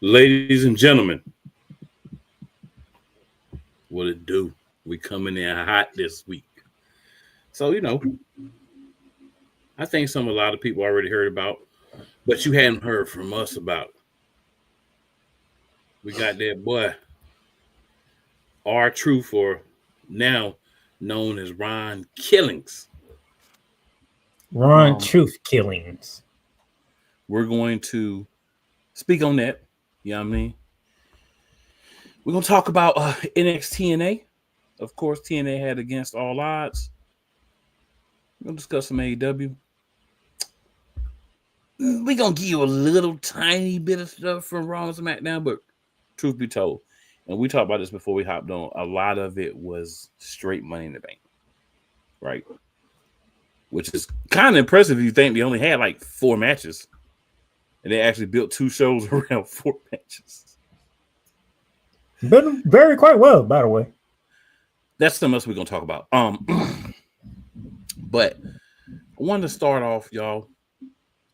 Ladies and gentlemen, what it do? We coming in hot this week. So, I think a lot of people already heard about, but you hadn't heard from us about. We got that boy, R-Truth, or now known as Ron Killings. Ron Truth Killings. We're going to speak on that. You know what I mean? We're going to talk about NXTNA. Of course, TNA had Against All Odds. We're going to discuss some AEW. We're going to give you a little tiny bit of stuff from Raw and SmackDown, but truth be told, and we talked about this before we hopped on, a lot of it was straight Money in the Bank, right? Which is kind of impressive if you think they only had like 4 matches. And they actually built 2 shows around 4 matches. But very quite well, by the way. That's something else we're going to talk about. But I wanted to start off, y'all,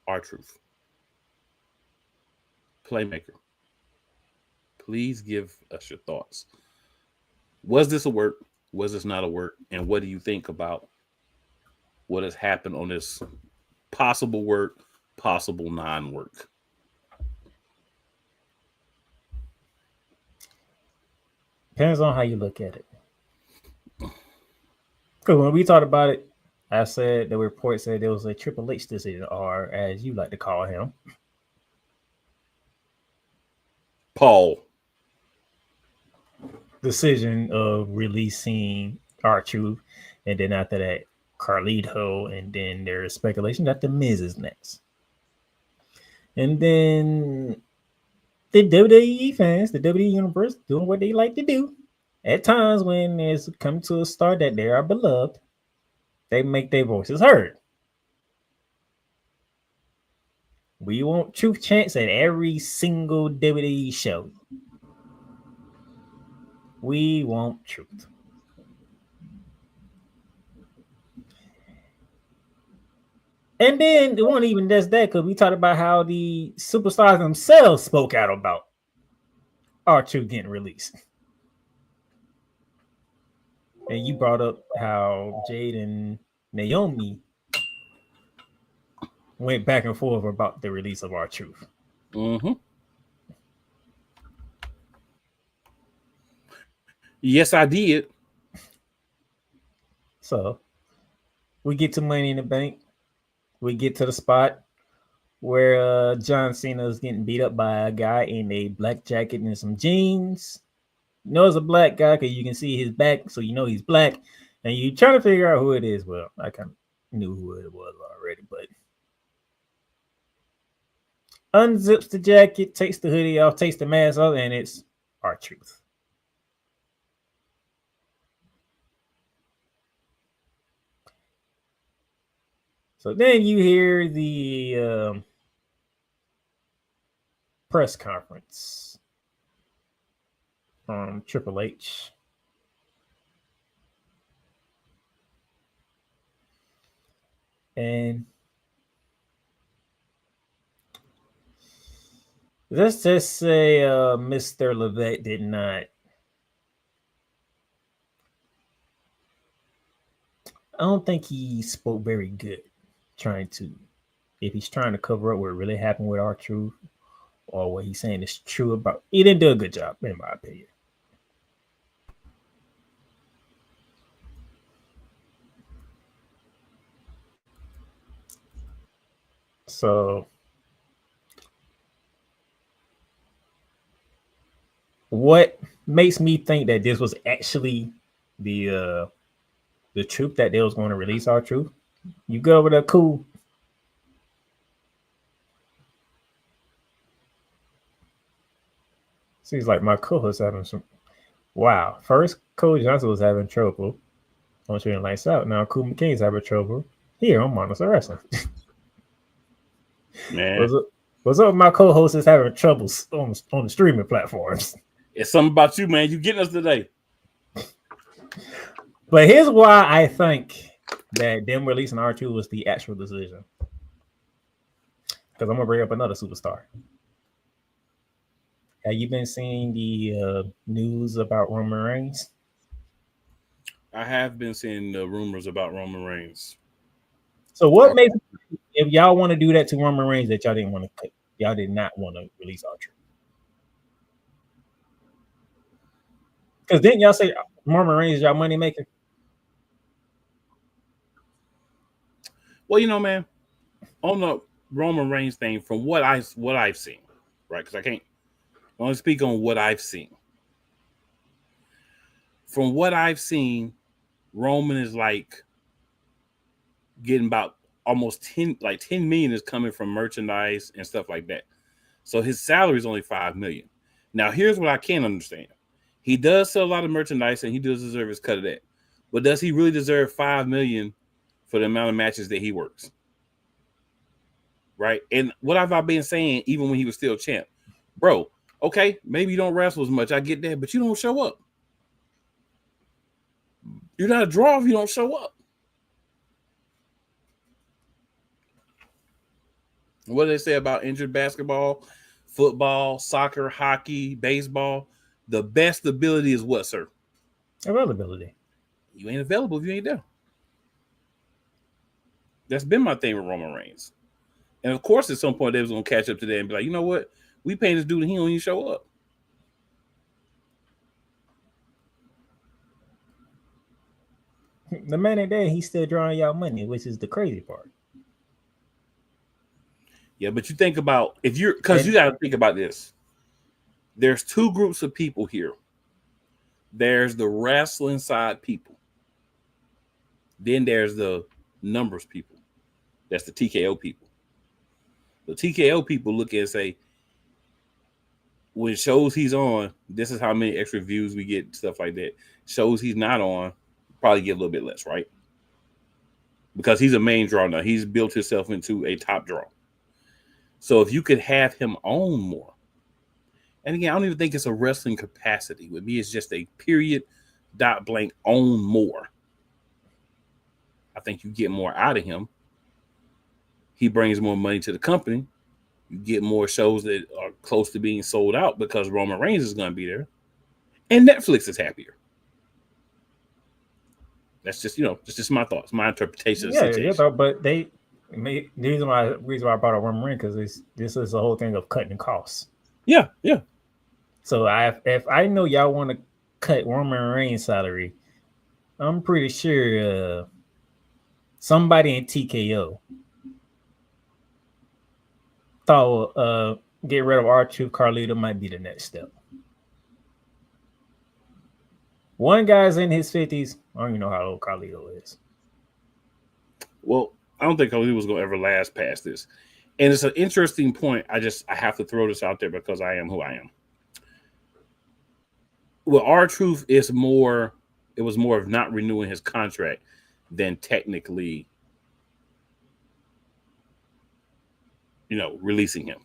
R-Truth. Playmaker. Please give us your thoughts. Was this a work? Was this not a work? And what do you think about what has happened on this possible work, possible non-work? Depends on how you look at it. Because when we talked about it, I said the report said there was a Triple H decision, or as you like to call him, Paul. Decision of releasing R-Truth, and then after that, Carlito, and then there's speculation that The Miz is next. And then the WWE fans, the WWE universe, doing what they like to do. At times when it's come to a star that they are beloved, they make their voices heard. We want truth chants at every single WWE show. We want truth. And then it wasn't even just that, because we talked about how the superstars themselves spoke out about R-Truth getting released. And you brought up how Jade and Naomi went back and forth about the release of R-Truth. Mm-hmm. Yes, I did. So we get to Money in the Bank. We get to the spot where John Cena is getting beat up by a guy in a black jacket and some jeans. You know it's a black guy because you can see his back, so you know he's black. And you trying to figure out who it is. Well, I kind of knew who it was already, but unzips the jacket, takes the hoodie off, takes the mask off, and it's R-Truth. So then you hear the press conference from Triple H. And let's just say Mr. Levesque did not. I don't think he spoke very good. If he's trying to cover up what really happened with R-Truth, or what he's saying is true about, he didn't do a good job, in my opinion. So, what makes me think that this was actually the truth that they was going to release R-Truth? You go over there, cool. Seems like my co-host having some. Wow. First, Cole Johnson was having trouble on Shooting Lights Out. Now, Cool McKinney's having trouble. here on Monarchs of Wrestling. Man, What's up? My co-host is having troubles on the streaming platforms. it's something about you, man. You getting us today. But here's why I think that them releasing R2 was the actual decision. Because I'm gonna bring up another superstar. Have you been seeing the news about Roman Reigns? I have been seeing the rumors about Roman Reigns. So what makes, if y'all want to do that to Roman Reigns, that y'all didn't want to cut, y'all did not want to release R2? Because didn't y'all say Roman Reigns is y'all money maker? Well, man, on the Roman Reigns thing, from what I've seen, right? Because I can't only speak on what I've seen. From what I've seen, Roman is like getting about almost 10 million is coming from merchandise and stuff like that. So his salary is only 5 million. Now, here's what I can't understand. He does sell a lot of merchandise and he does deserve his cut of that. But does he really deserve 5 million for the amount of matches that he works? Right? And what have I been saying even when he was still champ? Bro, okay, maybe you don't wrestle as much. I get that, but you don't show up. You're not a draw if you don't show up. What do they say about injured basketball, football, soccer, hockey, baseball? The best ability is what, sir? Availability. You ain't available if you ain't there. That's been my thing with Roman Reigns. And of course, at some point, they was going to catch up to that and be like, you know what? We paying this dude and he don't even show up. The man ain't there, he's still drawing y'all money, which is the crazy part. Yeah, but you think about, because you got to think about this. There's two groups of people here. There's the wrestling side people. Then there's the numbers people. That's the TKO people. The TKO people look at and say, when shows he's on, this is how many extra views we get, stuff like that. Shows he's not on, probably get a little bit less, right? Because he's a main draw now. He's built himself into a top draw. So if you could have him own more, and again, I don't even think it's a wrestling capacity. With me, it's just a period, dot blank, own more. I think you get more out of him. He brings more money to the company. You get more shows that are close to being sold out because Roman Reigns is going to be there. And Netflix is happier. That's just, that's just my thoughts, my interpretation of the situation. Yeah, but the reason why I brought up Roman Reigns, because this is the whole thing of cutting costs. Yeah. So if I know y'all want to cut Roman Reigns' salary, I'm pretty sure somebody in TKO thought get rid of R2 Carlito might be the next step. One guy's in his 50s. I don't even know how old Carlito is. Well, I don't think Carlito was going to ever last past this. And it's an interesting point. I have to throw this out there because I am who I am. Well, R-Truth it was more of not renewing his contract than technically, releasing him.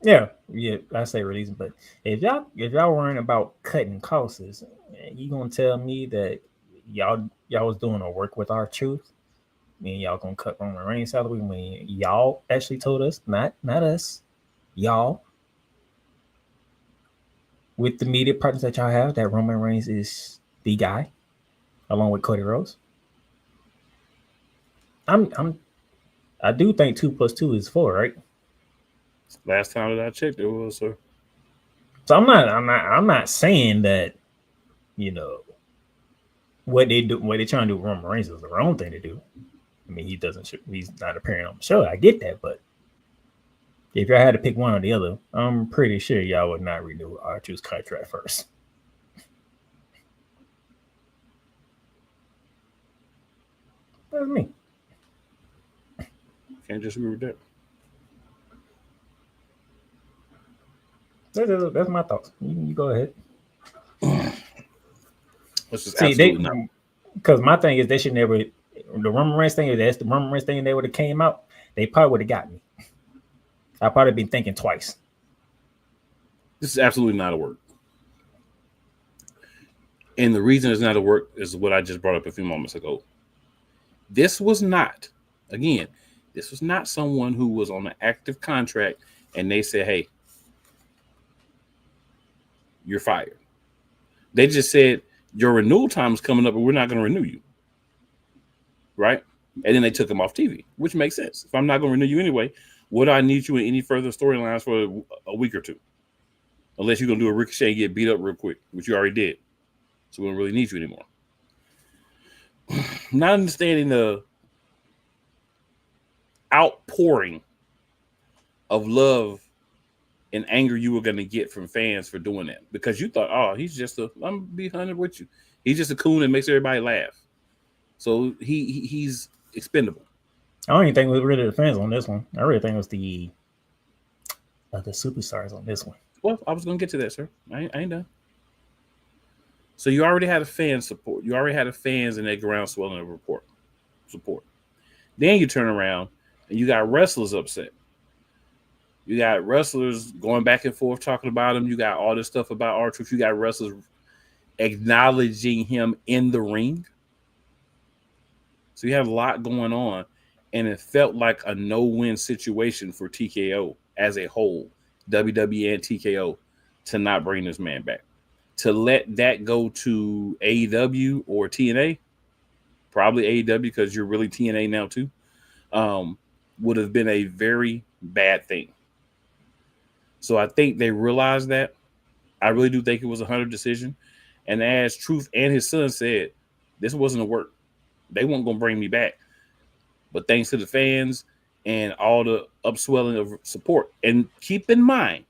Yeah, I say releasing, but if y'all worrying about cutting costs, you gonna tell me that y'all was doing a work with R-Truth, and y'all gonna cut Roman Reigns' salary when y'all actually told us, not us, y'all, with the media partners that y'all have, that Roman Reigns is the guy, along with Cody Rhodes. I do think 2 + 2 is 4, right? Last time that I checked, it was, sir. So I'm not saying that, what they're trying to do with Roman Reigns is the wrong thing to do. I mean, he's not appearing on the show. I get that, but if y'all had to pick one or the other, I'm pretty sure y'all would not renew R-Truth's contract first. That's me. Can't disagree with that. That's my thoughts. You go ahead. This is absolutely not. Because my thing is they should never. the Roman Reigns thing, if that's the Roman Reigns thing, they would have came out, they probably would have got me. I probably been thinking twice. This is absolutely not a work. And the reason it's not a work is what I just brought up a few moments ago. This was not, again, this was not someone who was on an active contract and they said, hey, you're fired. They just said, your renewal time is coming up and we're not going to renew you. Right? And then they took him off TV, which makes sense. If I'm not going to renew you anyway, would I need you in any further storylines for a week or two? Unless you're going to do a Ricochet and get beat up real quick, which you already did. So we don't really need you anymore. Not understanding the outpouring of love and anger you were going to get from fans for doing that. Because you thought, oh, I'm going to be 100 with you. He's just a coon that makes everybody laugh. So he's expendable. I don't even think we were rid of the fans on this one. I really think it was the superstars on this one. Well, I was going to get to that, sir. I ain't done. So you already had a fan support. You already had the fans in that groundswell of support. Then you turn around and you got wrestlers upset. You got wrestlers going back and forth talking about him. You got all this stuff about R-Truth. You got wrestlers acknowledging him in the ring. So you have a lot going on. And it felt like a no-win situation for TKO as a whole, WWE and TKO, to not bring this man back. To let that go to AEW or TNA, probably AEW because you're really TNA now too, would have been a very bad thing. So I think they realized that. I really do think it was a Hunter decision. And as Truth and his son said, this wasn't a work. They weren't going to bring me back. But thanks to the fans and all the upswelling of support. And keep in mind,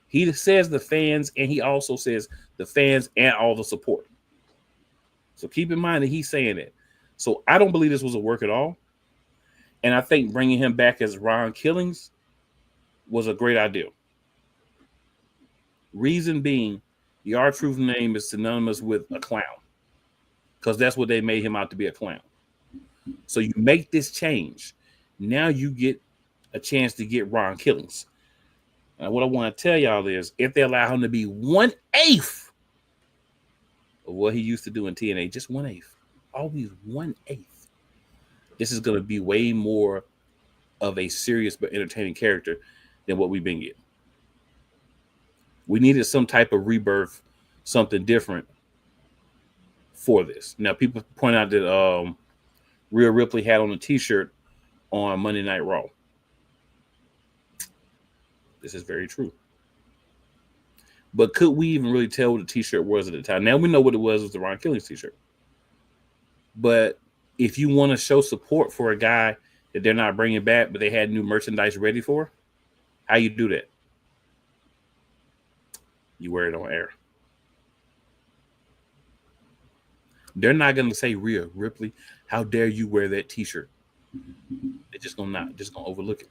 he says the fans, and he also says the fans and all the support. So keep in mind that he's saying that. So I don't believe this was a work at all. And I think bringing him back as Ron Killings was a great idea. Reason being, the R-Truth name is synonymous with a clown. Because that's what they made him out to be, a clown. So you make this change. Now you get a chance to get Ron Killings. And what I want to tell y'all is, if they allow him to be 1/8 of what he used to do in TNA, just 1/8, always 1/8, this is going to be way more of a serious but entertaining character than what we've been getting. We needed some type of rebirth, something different for this. Now, people point out that Rhea Ripley had on a T-shirt on Monday Night Raw. This is very true. But could we even really tell what the T-shirt was at the time? Now we know what it was the Ron Killings T-shirt. But if you want to show support for a guy that they're not bringing back, but they had new merchandise ready for, how you do that? You wear it on air. They're not going to say, Rhea Ripley, how dare you wear that T-shirt? They're just gonna overlook it.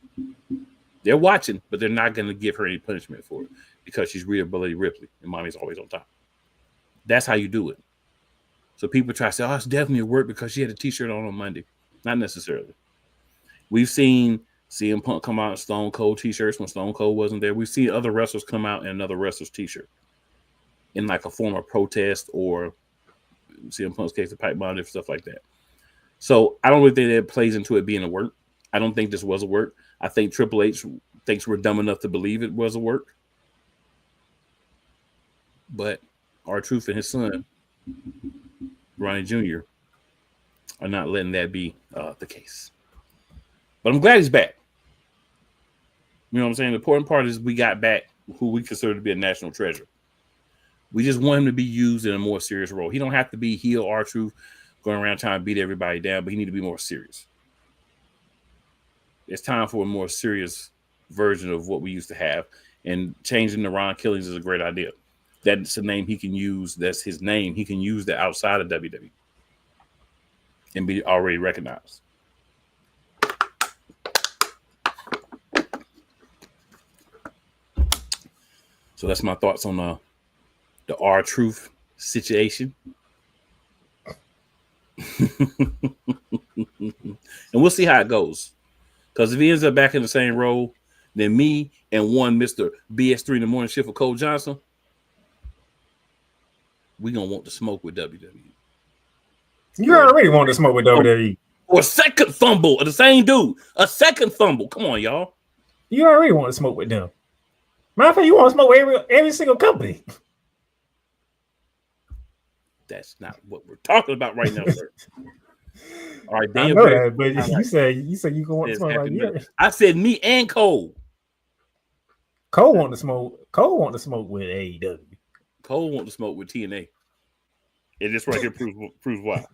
They're watching, but they're not going to give her any punishment for it because she's Rhea Ripley and mommy's always on top. That's how you do it. So people try to say, oh, it's definitely a work because she had a T-shirt on Monday. Not necessarily. We've seen CM Punk come out in Stone Cold T-shirts when Stone Cold wasn't there. We've seen other wrestlers come out in another wrestler's T-shirt in like a form of protest, or CM Punk's case, the pipe bomb, and stuff like that. So I don't really think that plays into it being a work. I don't think this was a work. I think Triple H thinks we're dumb enough to believe it was a work. But R-Truth and his son, Ronnie Jr., are not letting that be the case. But I'm glad he's back. You know what I'm saying? The important part is we got back who we consider to be a national treasure. We just want him to be used in a more serious role. He don't have to be heel R-Truth going around trying to beat everybody down, but he need to be more serious. It's time for a more serious version of what we used to have, and changing the Ron Killings is a great idea. That's a name he can use. That's his name. He can use that outside of WWE and be already recognized. So that's my thoughts on the R-Truth situation. And we'll see how it goes. Because if he ends up back in the same role, then me and one Mr. BS3 in the morning shift for Cole Johnson, we gonna want to smoke with WWE. You already want to smoke with WWE. Or a second fumble of the same dude. A second fumble. Come on, y'all. You already want to smoke with them. Matter of fact, you want to smoke with every single company. That's not what we're talking about right now, sir. All right, Daniel, I know that, but you said you gonna want to smoke like you. I said me and Cole. Cole want to smoke. Cole want to smoke with AEW. Cole want to smoke with TNA. And this right here proves why.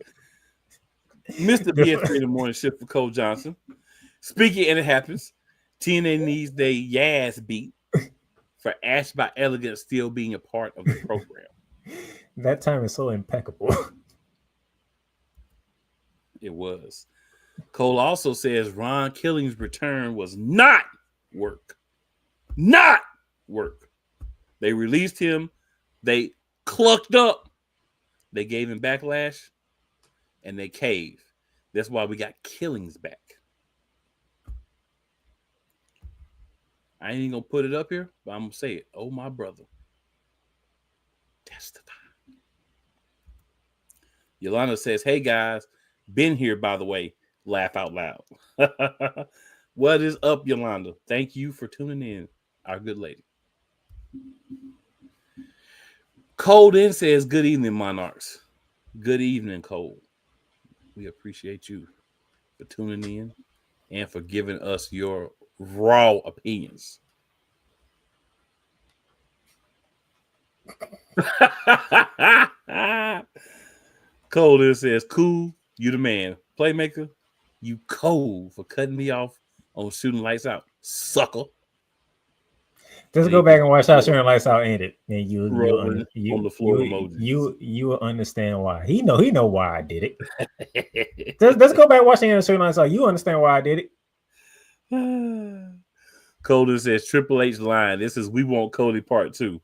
Mr. BS3 in the morning shift for Cole Johnson. Speaking, and it happens. TNA needs their Yaz beat for Ash by Elegance still being a part of the program. That time is so impeccable. It was. Cole also says Ron Killing's return was not work. Not work. They released him. They clucked up. They gave him backlash. And they caved. That's why we got Killings back. I ain't even going to put it up here, but I'm going to say it. Oh, my brother. Testify. Yolanda says, hey, guys. Been here, by the way. Laugh out loud. What is up, Yolanda? Thank you for tuning in, our good lady. Cole then says, good evening, Monarchs. Good evening, Cole. We appreciate you for tuning in and for giving us your raw opinions. Cole then says, cool, you the man. Playmaker, you cold for cutting me off on shooting lights out, sucker. Just go back and watch how Shooting Lights Out ended, and you on the floor emojis. You will understand why. He know why I did it. Let's go back watching Shooting Lights Out. You understand why I did it. Cody says Triple H line. This is We Want Cody Part 2.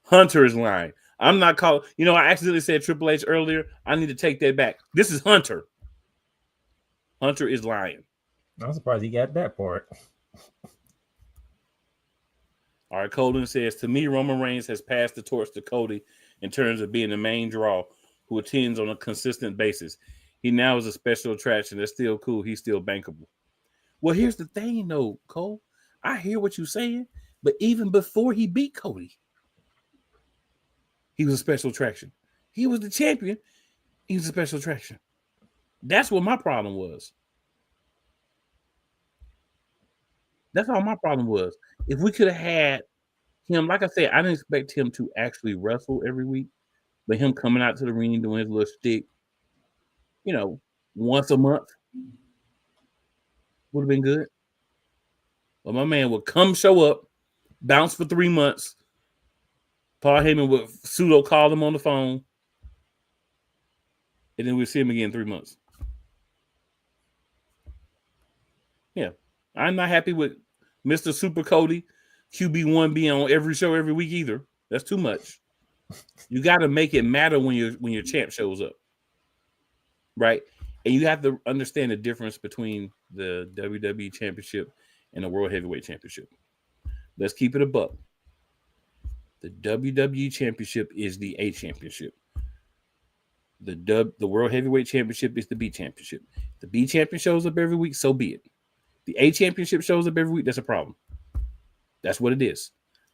Hunter's line. I'm not calling. You know, I accidentally said Triple H earlier. I need to take that back. This is Hunter. Hunter is lying. I'm surprised he got that part. All right, Colden says, to me, Roman Reigns has passed the torch to Cody in terms of being the main draw who attends on a consistent basis. He now is a special attraction. That's still cool. He's still bankable. Well, here's the thing, though, Cole. I hear what you're saying, but even before he beat Cody, he was a special attraction. He was the champion. He was a special attraction. That's what my problem was. That's all my problem was. If we could have had him, like I said, I didn't expect him to actually wrestle every week, but him coming out to the ring doing his little stick, you know, once a month would have been good. But my man would come show up, bounce for 3 months. Paul Heyman would pseudo call him on the phone, and then we'd see him again in 3 months. Yeah. I'm not happy with Mr. Super Cody, QB1 being on every show every week either. That's too much. You got to make it matter when your champ shows up, right? And you have to understand the difference between the WWE Championship and the World Heavyweight Championship. Let's keep it a buck. The WWE Championship is the A Championship. The World Heavyweight Championship is the B Championship. The B Champion shows up every week, so be it. The A Championship shows up every week, that's a problem. That's what it is.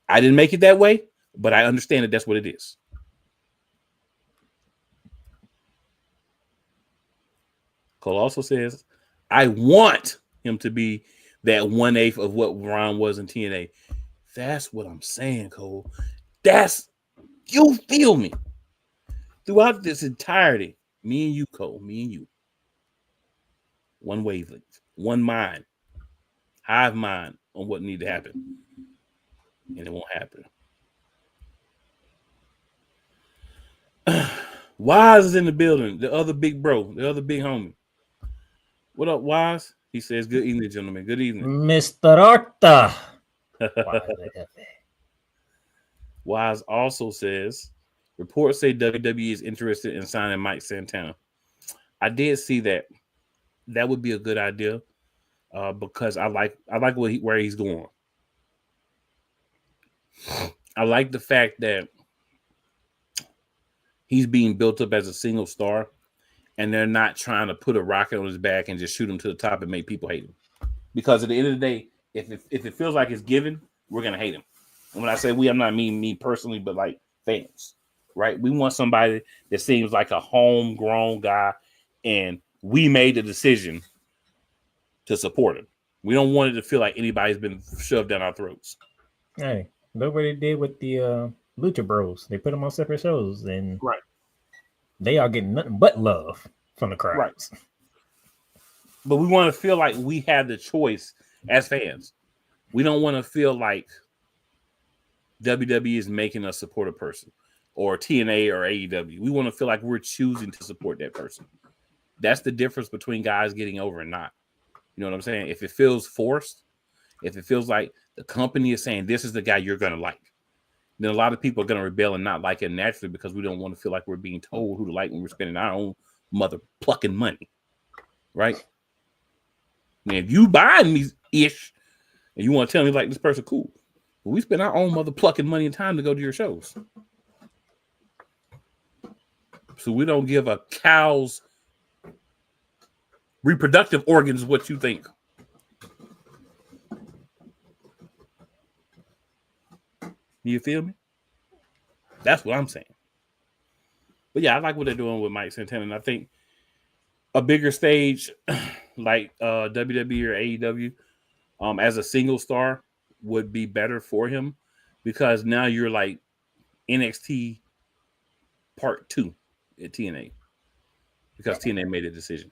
I didn't make it that way, but I understand that that's what it is. Cole also says, I want him to be that 1/8 of what Ron was in TNA. That's what I'm saying, Cole. You feel me. Throughout this entirety, me and you, Cole, me and you. One wavelength, one mind. Hive mind on what need to happen. And it won't happen. Wise is in the building. The other big bro. The other big homie. What up, Wise? He says, good evening, gentlemen. Good evening. Mr. Arta. Wise also says, reports say WWE is interested in signing Mike Santana. I did see that. That would be a good idea because I like where he's going. I like the fact that he's being built up as a single star, and they're not trying to put a rocket on his back and just shoot him to the top and make people hate him. Because at the end of the day, if it feels like it's given, we're gonna hate him. And when I say we, I'm not meaning me personally, but like fans, right? We want somebody that seems like a homegrown guy, and we made the decision to support him. We don't want it to feel like anybody's been shoved down our throats. Hey, look what they did with the Lucha Bros. They put them on separate shows, and Right. they are getting nothing but love from the crowds. Right. But we want to feel like we have the choice as fans. We don't want to feel like WWE is making us support a person, or TNA or AEW. We want to feel like we're choosing to support that person. That's the difference between guys getting over and not. You know what I'm saying? If it feels forced, if it feels like the company is saying this is the guy you're going to like, then a lot of people are going to rebel and not like it naturally because we don't want to feel like we're being told who to like when we're spending our own mother plucking money, right? And if you buying me ish and you want to tell me like this person, cool. But we spend our own mother plucking money and time to go to your shows. So we don't give a cow's reproductive organs what you think. You feel me? That's what I'm saying. But yeah, I like what they're doing with Mike Santana. And I think a bigger stage like WWE or AEW as a single star would be better for him because now you're like NXT Part 2 at TNA because TNA made a decision.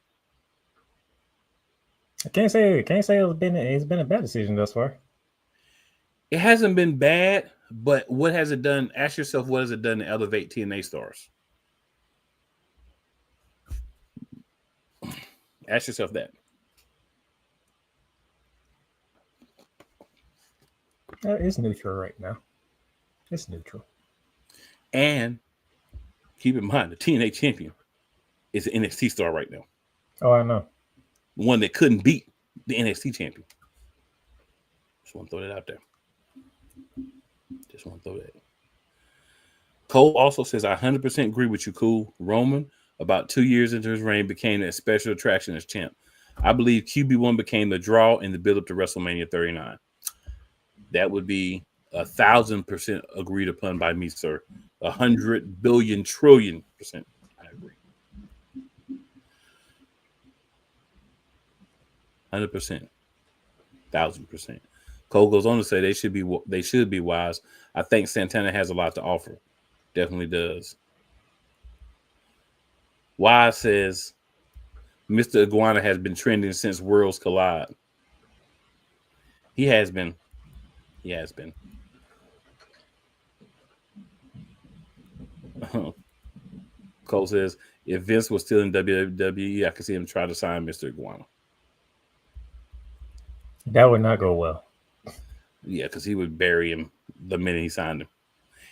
I can't say it's been a bad decision thus far. It hasn't been bad, but what has it done? Ask yourself, what has it done to elevate TNA stars? Ask yourself that. It's neutral right now. It's neutral. And keep in mind, the TNA champion is an NXT star right now. Oh, I know. One that couldn't beat the NXT champion. Just want to throw that out there. Just want to throw that. Cole also says, I 100% agree with you, Cool. Roman, about 2 years into his reign, became a special attraction as champ. I believe QB1 became the draw in the build-up to WrestleMania 39. That would be 1,000% agreed upon by me, sir. 100 billion trillion percent. I agree. 100%. 1,000%. Cole goes on to say they should be wise. I think Santana has a lot to offer. Definitely does. Wise says Mr. Iguana has been trending since Worlds Collide. He has been. He has been. Cole says, if Vince was still in WWE, I could see him try to sign Mr. Iguana. That would not go well. Yeah, because he would bury him the minute he signed him.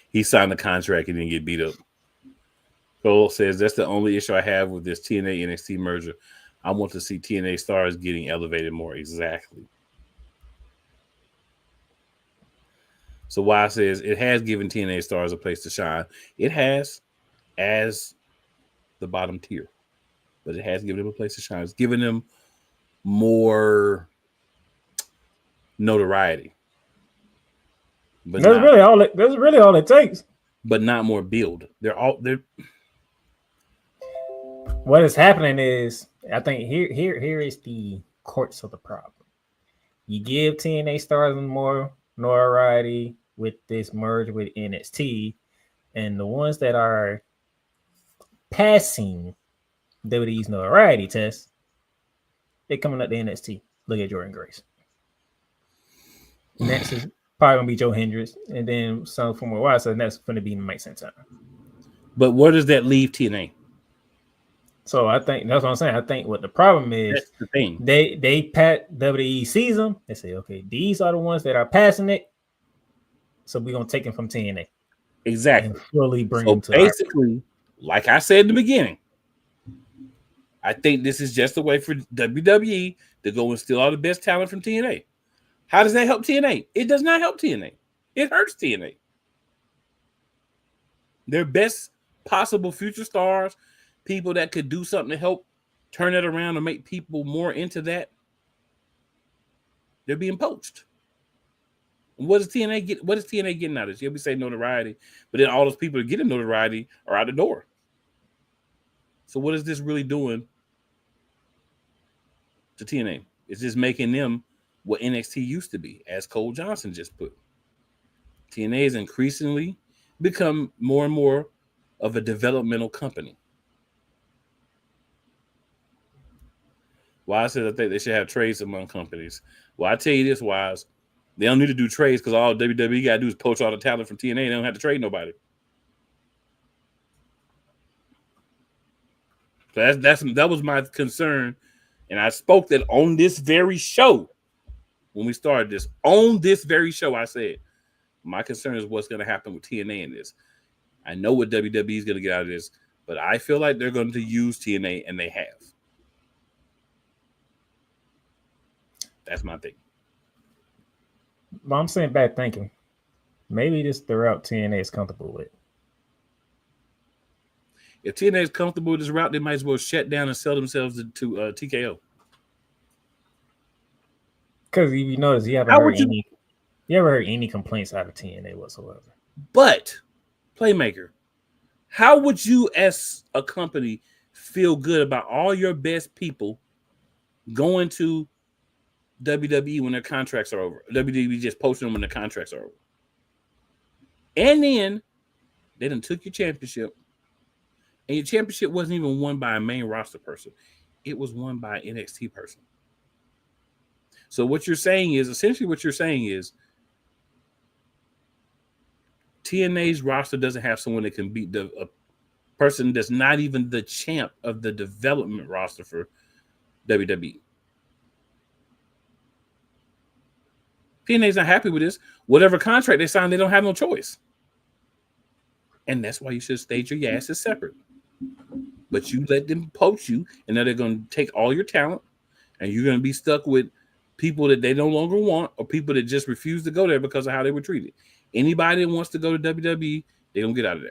He signed the contract and didn't get beat up. Cole says, that's the only issue I have with this TNA NXT merger. I want to see TNA stars getting elevated more. Exactly. So why says it has given TNA stars a place to shine. It has as the bottom tier, but it has given them a place to shine. It's given them more notoriety. But that's really all it takes. But not more build. They're what is happening is, I think here is the courts of the problem. You give TNA stars more notoriety with this merge with NXT, and the ones that are passing WWE's notoriety test, they're coming up to NXT. Look at Jordan Grace. Next is probably gonna be Joe Hendricks, and then some from a while, so next going to be Mike Santana. But where does that leave TNA? So I think that's what I'm saying. I think what the problem is, that's the thing. They pat WWE sees them. They say, okay, these are the ones that are passing it, so we're gonna take them from TNA. Exactly. And fully bring so them to basically, like I said in the beginning, I think this is just a way for WWE to go and steal all the best talent from TNA. How does that help TNA? It does not help TNA. It hurts TNA. Their best possible future stars, people that could do something to help turn it around and make people more into that, they're being poached. And what does TNA get? What is TNA getting out of this? Yeah, we say notoriety, but then all those people that get notoriety are out the door. So what is this really doing to TNA? It's just making them what NXT used to be, as Cole Johnson just put. TNA has increasingly become more and more of a developmental company. Wise says I think they should have trades among companies. Well, I tell you this, Wise, they don't need to do trades because all WWE got to do is poach all the talent from TNA. They don't have to trade nobody. So that was my concern, and I spoke that on this very show when we started this. On this very show, I said my concern is what's going to happen with TNA in this. I know what WWE is going to get out of this, but I feel like they're going to use TNA, and they have. That's my thing. But I'm saying bad thinking. Maybe this the route TNA is comfortable with. If TNA is comfortable with this route, they might as well shut down and sell themselves to TKO. Because you notice you haven't heard any. You ever heard any complaints out of TNA whatsoever? But, Playmaker, how would you as a company feel good about all your best people going to WWE when their contracts are over? WWE just posting them when their contracts are over. And then they done took your championship. And your championship wasn't even won by a main roster person. It was won by an NXT person. So what you're saying is, TNA's roster doesn't have someone that can beat a person that's not even the champ of the development roster for WWE. TNA's not happy with this. Whatever contract they sign, they don't have no choice. And that's why you should stage your asses separate. But you let them poach you, and now they're going to take all your talent, and you're going to be stuck with people that they no longer want or people that just refuse to go there because of how they were treated. Anybody that wants to go to WWE, they're going to get out of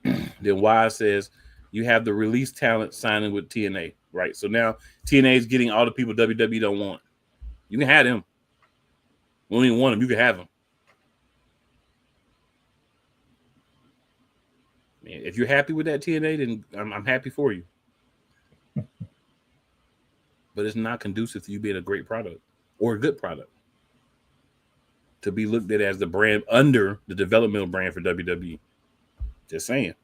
there. Then Wise says, you have the release talent signing with TNA, right? So now TNA is getting all the people WWE don't want. You can have them. We don't even want them. You can have them. Man, if you're happy with that TNA, then I'm happy for you. But it's not conducive to you being a great product or a good product to be looked at as the brand under the developmental brand for WWE. Just saying.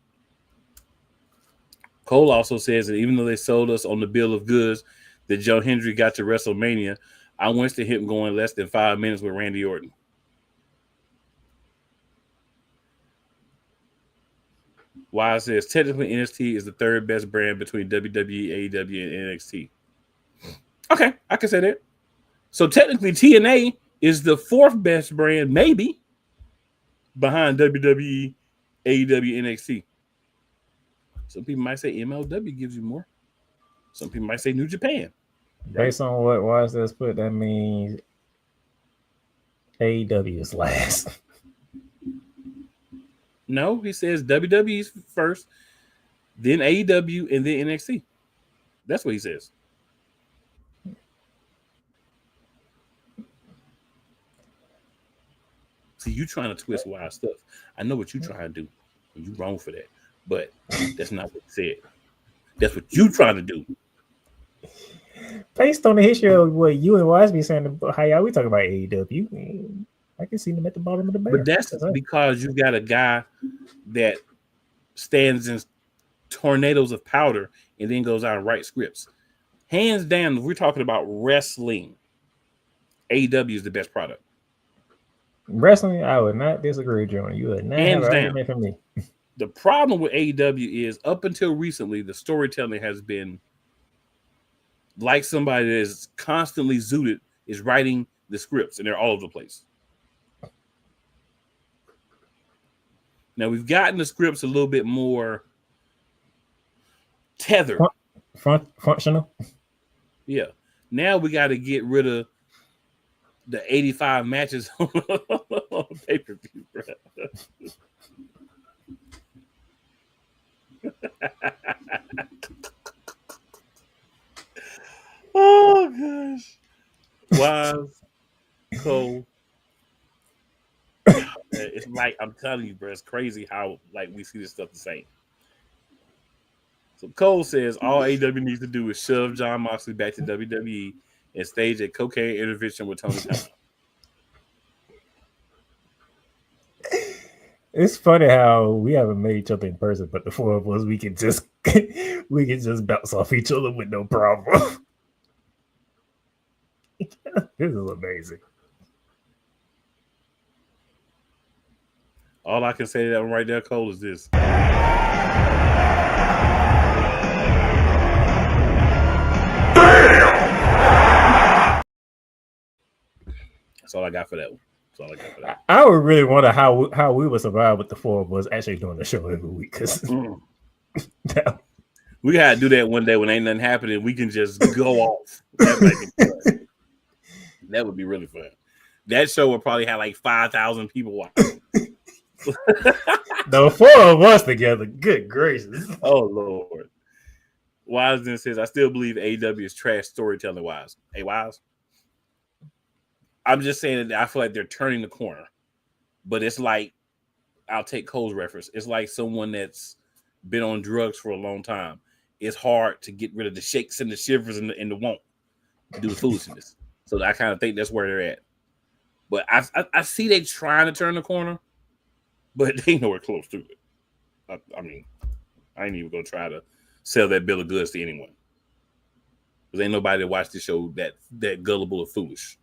Cole also says that even though they sold us on the bill of goods that Joe Hendry got to WrestleMania, I went to him going less than 5 minutes with Randy Orton. Wise says technically NXT is the third best brand between WWE, AEW, and NXT. Okay, I can say that. So technically TNA is the fourth best brand, maybe, behind WWE, AEW, NXT. Some people might say MLW gives you more. Some people might say New Japan. Based on what Wise says put, that means AEW is last. No, he says WWE's first, then AEW, and then NXT. That's what he says. See, you trying to twist Wise stuff. I know what you trying to do. You wrong for that. But that's not what he said. That's what you trying to do. Based on the history of what you and Wise be saying about how y'all we talking about AEW, I can see them at the bottom of the barrel. But that's because you got a guy that stands in tornadoes of powder and then goes out and writes scripts. Hands down, if we're talking about wrestling, AEW is the best product. Wrestling, I would not disagree, Jordan. You would not Hands have an down. argument for me. The problem with AEW is up until recently, the storytelling has been like somebody that is constantly zooted is writing the scripts, and they're all over the place. Now we've gotten the scripts a little bit more tethered. Functional. Yeah. Now we got to get rid of the 85 matches on pay-per-view, bro. Oh gosh. Wise, Cole. It's like I'm telling you, bro. It's crazy how like we see this stuff the same. So Cole says all AEW needs to do is shove Jon Moxley back to WWE and stage a cocaine intervention with Tony Khan. It's funny how we haven't met each other in person, but the four of us we can just bounce off each other with no problem. This is amazing. All I can say to that one right there, Cole, is this. That's all I got for that one. That's all I got for that. I would really wonder how we would survive with the four of us actually doing the show every week. Because we gotta do that one day when ain't nothing happening. We can just go off. That might be fun. That would be really fun. That show would probably have like 5,000 people watching. The four of us together, good gracious. Oh Lord. Wisden says, I still believe AEW is trash storytelling wise. Hey, Wise. I'm just saying that I feel like they're turning the corner. But it's like, I'll take Cole's reference. It's like someone that's been on drugs for a long time. It's hard to get rid of the shakes and the shivers and the won't do the foolishness. So I kind of think that's where they're at. But I see they trying to turn the corner, but they ain't nowhere close to it. I mean, I ain't even gonna try to sell that bill of goods to anyone. Because ain't nobody that watch the show that gullible or foolish.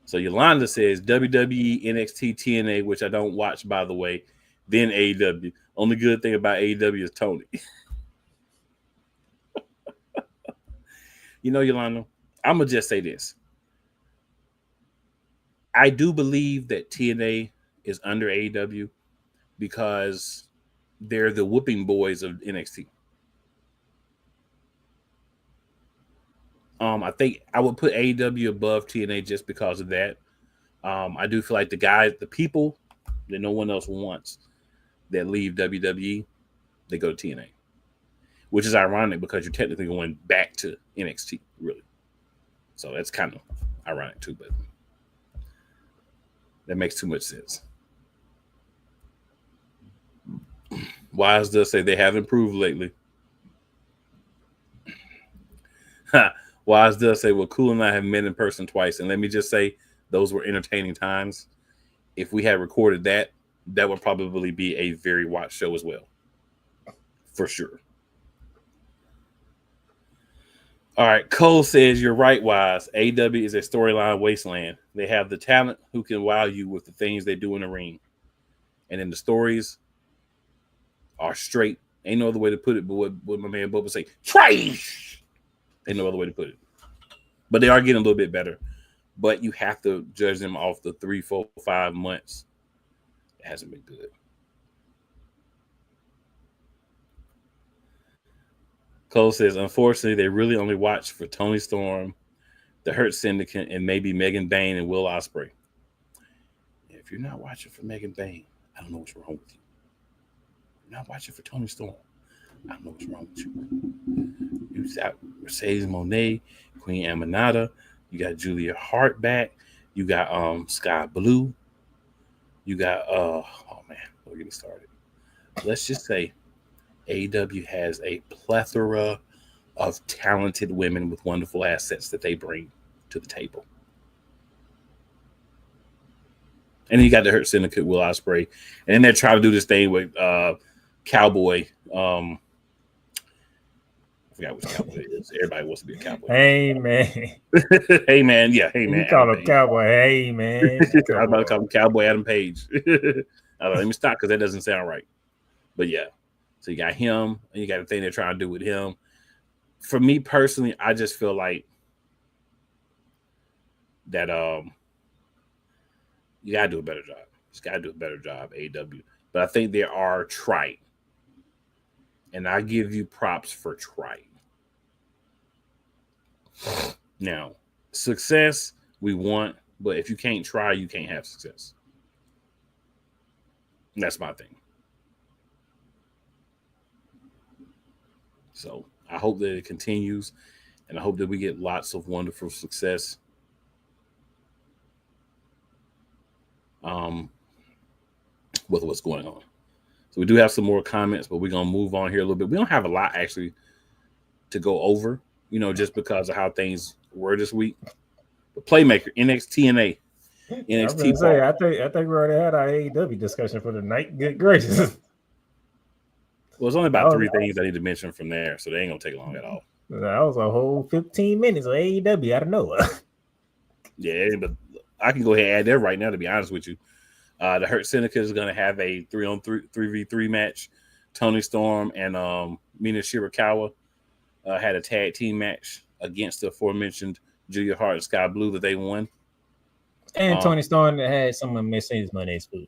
So Yolanda says WWE, NXT, TNA, which I don't watch, by the way, then AEW. Only good thing about AEW is Tony. You know, Yolanda, I'm going to just say this. I do believe that TNA is under AEW because they're the whooping boys of NXT. I think I would put AEW above TNA just because of that. I do feel like the people that no one else wants that leave WWE, they go to TNA, which is ironic because you're technically going back to NXT, really. So that's kind of ironic too, but that makes too much sense. Wise does say they have improved lately. Wise does say, well, Cool and I have met in person twice. And let me just say, those were entertaining times. If we had recorded that, that would probably be a very watched show as well. For sure. All right. Cole says, you're right, Wise. AEW is a storyline wasteland. They have the talent who can wow you with the things they do in the ring. And then the stories are straight. Ain't no other way to put it, but what my man Bubba say, trash. Ain't no other way to put it. But they are getting a little bit better. But you have to judge them off the 3, 4, 5 months. It hasn't been good. Cole says, unfortunately, they really only watch for Tony Storm, the Hurt Syndicate, and maybe Megan Bayne and Will Ospreay. If you're not watching for Megan Bayne, I don't know what's wrong with you. If you're not watching for Tony Storm, I don't know what's wrong with you. You got Mercedes Moné, Queen Aminata. You got Julia Hart back. You got Sky Blue. You got oh man, we're getting started. Let's just say AEW has a plethora of talented women with wonderful assets that they bring to the table. And then you got the Hurt Syndicate, Will Ospreay. And then they're trying to do this thing with Cowboy. I forgot which cowboy it is. Everybody wants to be a cowboy. Hey, man. Hey, man. Yeah, hey, man. You call him Cowboy. Hey, man. I was about to call him Cowboy Adam Page. Let me stop because that doesn't sound right. But yeah. So you got him, and you got the thing they're trying to do with him. For me personally, I just feel like that you gotta do a better job. Just gotta do a better job, AEW. but I think they are trite. And I give you props for trite. Now, success we want, but if you can't try, you can't have success. And that's my thing. So I hope that it continues, and I hope that we get lots of wonderful success. With what's going on. So we do have some more comments, but we're gonna move on here a little bit. We don't have a lot actually to go over, just because of how things were this week. But Playmaker, NXTNA, NXT. I think we already had our AEW discussion for the night. Good gracious. Well, it's only about three things I need to mention from there, so they ain't gonna take long at all. That was a whole 15 minutes of AEW out of nowhere. Yeah, but I can go ahead and add that right now, to be honest with you. The Hurt Syndicate is going to have a 3v3 match. Tony Storm and Mina Shirakawa had a tag team match against the aforementioned Julia Hart and Sky Blue that they won. And Tony Storm had some of Mercedes Monet's food.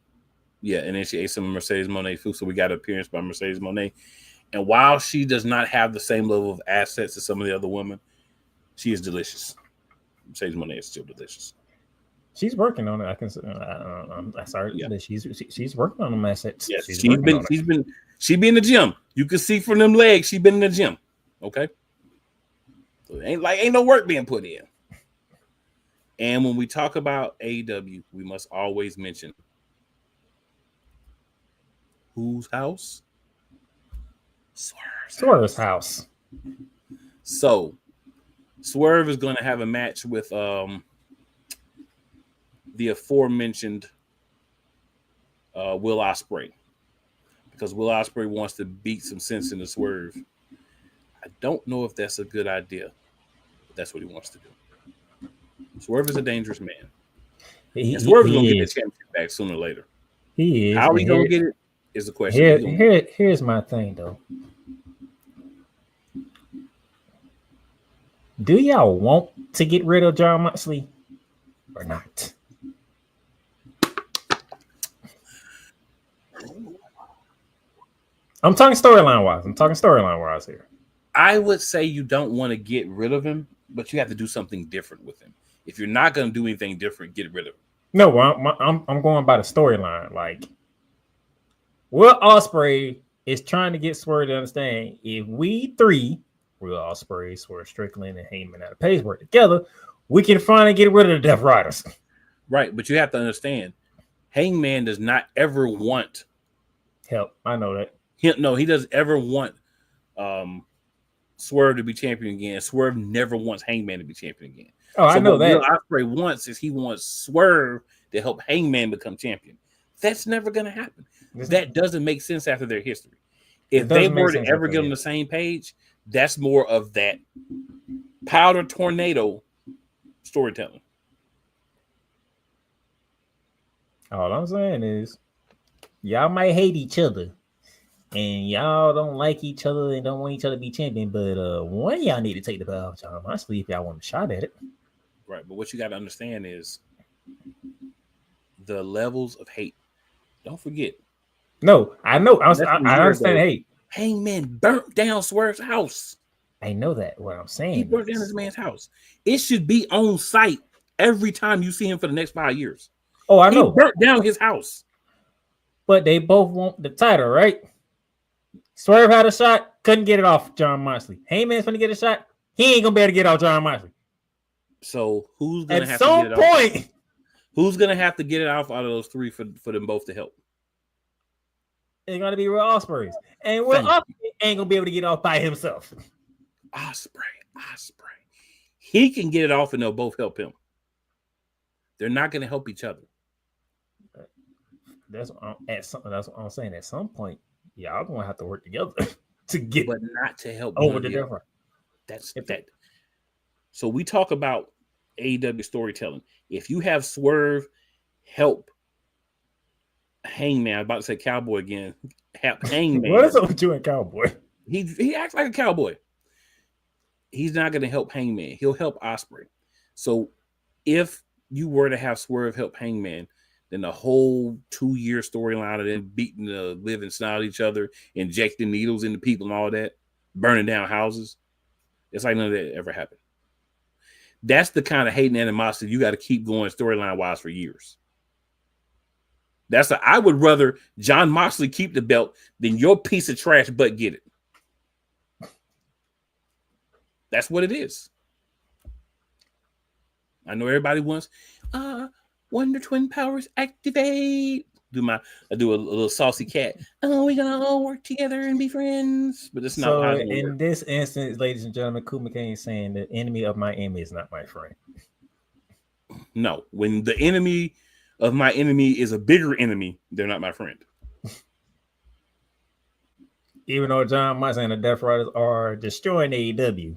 Yeah, and then she ate some Mercedes Moné food, so we got an appearance by Mercedes Moné. And while she does not have the same level of assets as some of the other women, she is delicious. Mercedes Moné is still delicious. She's working on it. I'm sorry, yeah. But she's working on them assets. Yes, she's been in the gym. You can see from them legs, she's been in the gym. Okay, so ain't no work being put in. And when we talk about AEW, we must always mention whose house? Swerve's house. So Swerve is going to have a match with the aforementioned Will Ospreay, because Will Ospreay wants to beat some sense into Swerve. I don't know if that's a good idea, but that's what he wants to do. Swerve is a dangerous man. Swerve is going to get the championship back sooner or later. He is. How are we going to get it is the question. Here's my thing, though. Do y'all want to get rid of Jon Moxley or not? I'm talking storyline wise here. I would say you don't want to get rid of him, but you have to do something different with him. If you're not going to do anything different, get rid of him. No, I'm going by the storyline. Like, Will Ospreay is trying to get Swerve to understand, if we three, Will Ospreay, Swerve Strickland, and Heyman out of Pace work together, we can finally get rid of the Death Riders. Right, but you have to understand, Hangman does not ever want help. I know that. He doesn't ever want Swerve to be champion again. Swerve never wants Hangman to be champion again. Oh, I know that. What Ospreay wants is he wants Swerve to help Hangman become champion. That's never going to happen. That doesn't make sense after their history. If they were to ever get on the same page, that's more of that powder tornado storytelling. All I'm saying is, y'all might hate each other, and y'all don't like each other and don't want each other to be champion, but one of y'all need to take the belt off Jon Moxley if y'all want a shot at it. Right, but what you got to understand is the levels of hate. Don't forget. No, I know. I understand hate. Hangman burnt down Swerve's house. I know that. What I'm saying, he burnt down this man's house. It should be on site every time you see him for the next 5 years. Oh, I know. He burnt down his house. But they both want the title, right? Swerve had a shot, couldn't get it off Jon Moxley. Heyman's gonna get a shot. He ain't gonna be able to get off Jon Moxley. So who's gonna have to get it off? At some point, who's gonna have to get it off out of those three for them both to help? It's gonna be Will Ospreay, and Will Ospreay ain't gonna be able to get off by himself. Ospreay. He can get it off, and they'll both help him. They're not gonna help each other. That's what I'm saying. At some point, y'all gonna have to work together to get, but not to help over the different. That's that. So we talk about AEW storytelling. If you have Swerve help Hangman, I'm about to say Cowboy again. Help Hangman. What is up with you and Cowboy? He acts like a cowboy. He's not going to help Hangman. He'll help Ospreay. So if you were to have Swerve help Hangman, than the whole 2-year storyline of them beating the living snot out of each other, injecting needles into people and all that, burning down houses. It's like none of that ever happened. That's the kind of hate and animosity you got to keep going storyline wise for years. I would rather Jon Moxley keep the belt than your piece of trash butt get it. That's what it is. I know everybody wants Wonder Twin powers activate. I do a little saucy cat. Oh, we're gonna all work together and be friends. But that's not how it's gonna work. This instance, ladies and gentlemen, Kuma Kane is saying the enemy of my enemy is not my friend. No, when the enemy of my enemy is a bigger enemy, they're not my friend. Even though Jon Moxley and the Death Riders are destroying AEW,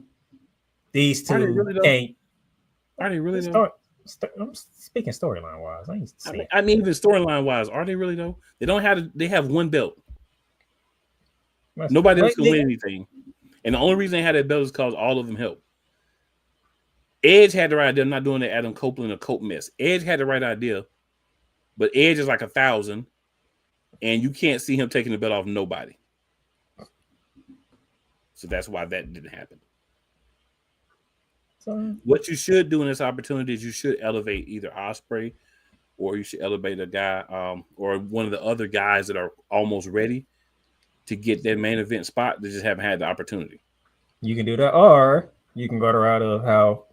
these two ain't. Are they really though? I'm speaking storyline wise. I mean, even storyline wise, are they really though? They don't have. They have one belt. Nobody else can win anything, and the only reason they had that belt is because all of them helped. Edge had the right idea. I'm not doing the Adam Copeland or Cope mess. Edge had the right idea, but Edge is like 1,000, and you can't see him taking the belt off nobody. So that's why that didn't happen. What you should do in this opportunity is you should elevate either Ospreay or you should elevate a guy or one of the other guys that are almost ready to get that main event spot. They just haven't had the opportunity. You can do that, or you can go the route of how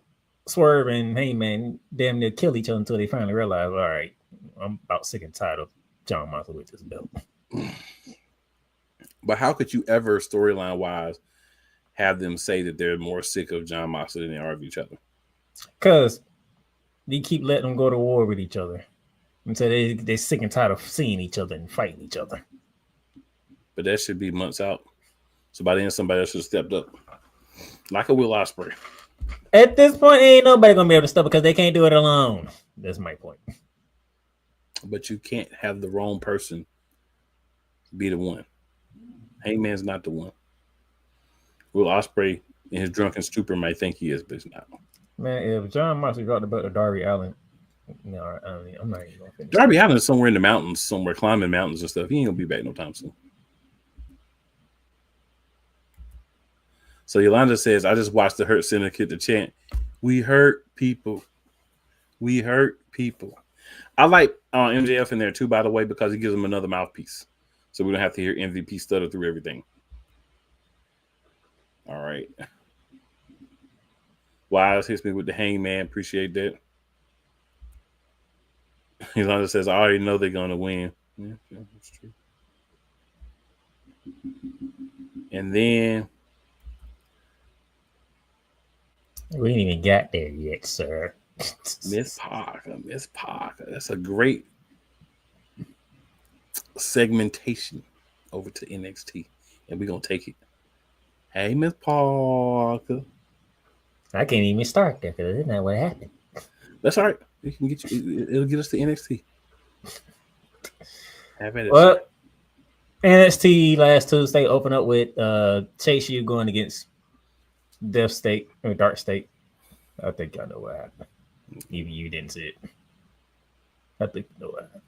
Swerve and Heyman damn near kill each other until they finally realize, all right, I'm about sick and tired of Jon Moxley with this belt. But how could you ever, storyline wise, have them say that they're more sick of Jon Moxley than they are of each other? Because they keep letting them go to war with each other until they're sick and tired of seeing each other and fighting each other. But that should be months out. So by then, somebody else should have stepped up. Like a Will Ospreay. At this point, ain't nobody going to be able to step because they can't do it alone. That's my point. But you can't have the wrong person be the one. Heyman's not the one. Will Ospreay in his drunken stupor might think he is, but he's not. Man, if Jon Moxley dropped the belt to Darby Allin, no, I'm not even going to finish. Darby Allin is somewhere in the mountains, somewhere climbing mountains and stuff. He ain't going to be back no time soon. So Yolanda says, I just watched the Hurt Syndicate to chant, we hurt people. We hurt people. I like MJF in there too, by the way, because he gives them another mouthpiece. So we don't have to hear MVP stutter through everything. All right. Wise hits me with the Hangman. Appreciate that. Yolanda says, I already know they're going to win. Yeah, that's true. And then we ain't even got there yet, sir. Miss Parker. That's a great segmentation over to NXT. And we're going to take it. Hey, Miss Parker. I can't even start there because that's not what happened. That's all right. It can get you. It'll get us to NXT. Well, NXT last Tuesday opened up with Chase U going against Death State or Dark State. I think I know what happened. Even you didn't see it. I think you know what happened.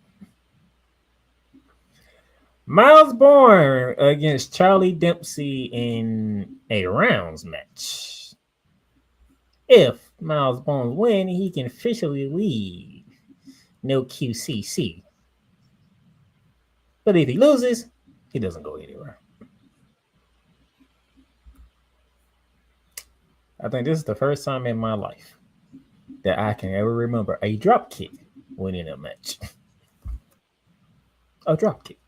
Miles Bourne against Charlie Dempsey in a rounds match. If Miles Bourne wins, he can officially leave No QCC. But if he loses, he doesn't go anywhere. I think this is the first time in my life that I can ever remember a drop kick winning a match. A drop kick.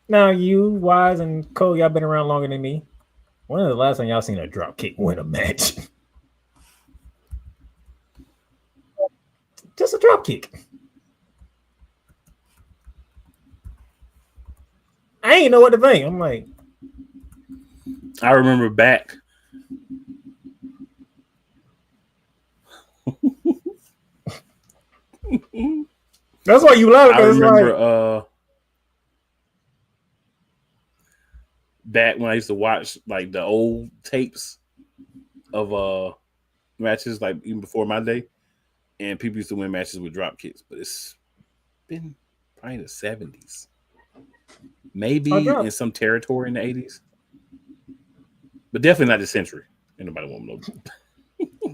Now, you, Wise, and Cole, y'all been around longer than me. When is the last time y'all seen a drop kick win a match? Just a drop kick. I ain't know what to think. I'm like, I remember back. That's why you love it. I remember back when I used to watch like the old tapes of matches, like even before my day, and people used to win matches with drop kicks. But it's been probably the 70s, maybe in some territory in the 80s, but definitely not this century. Ain't nobody want no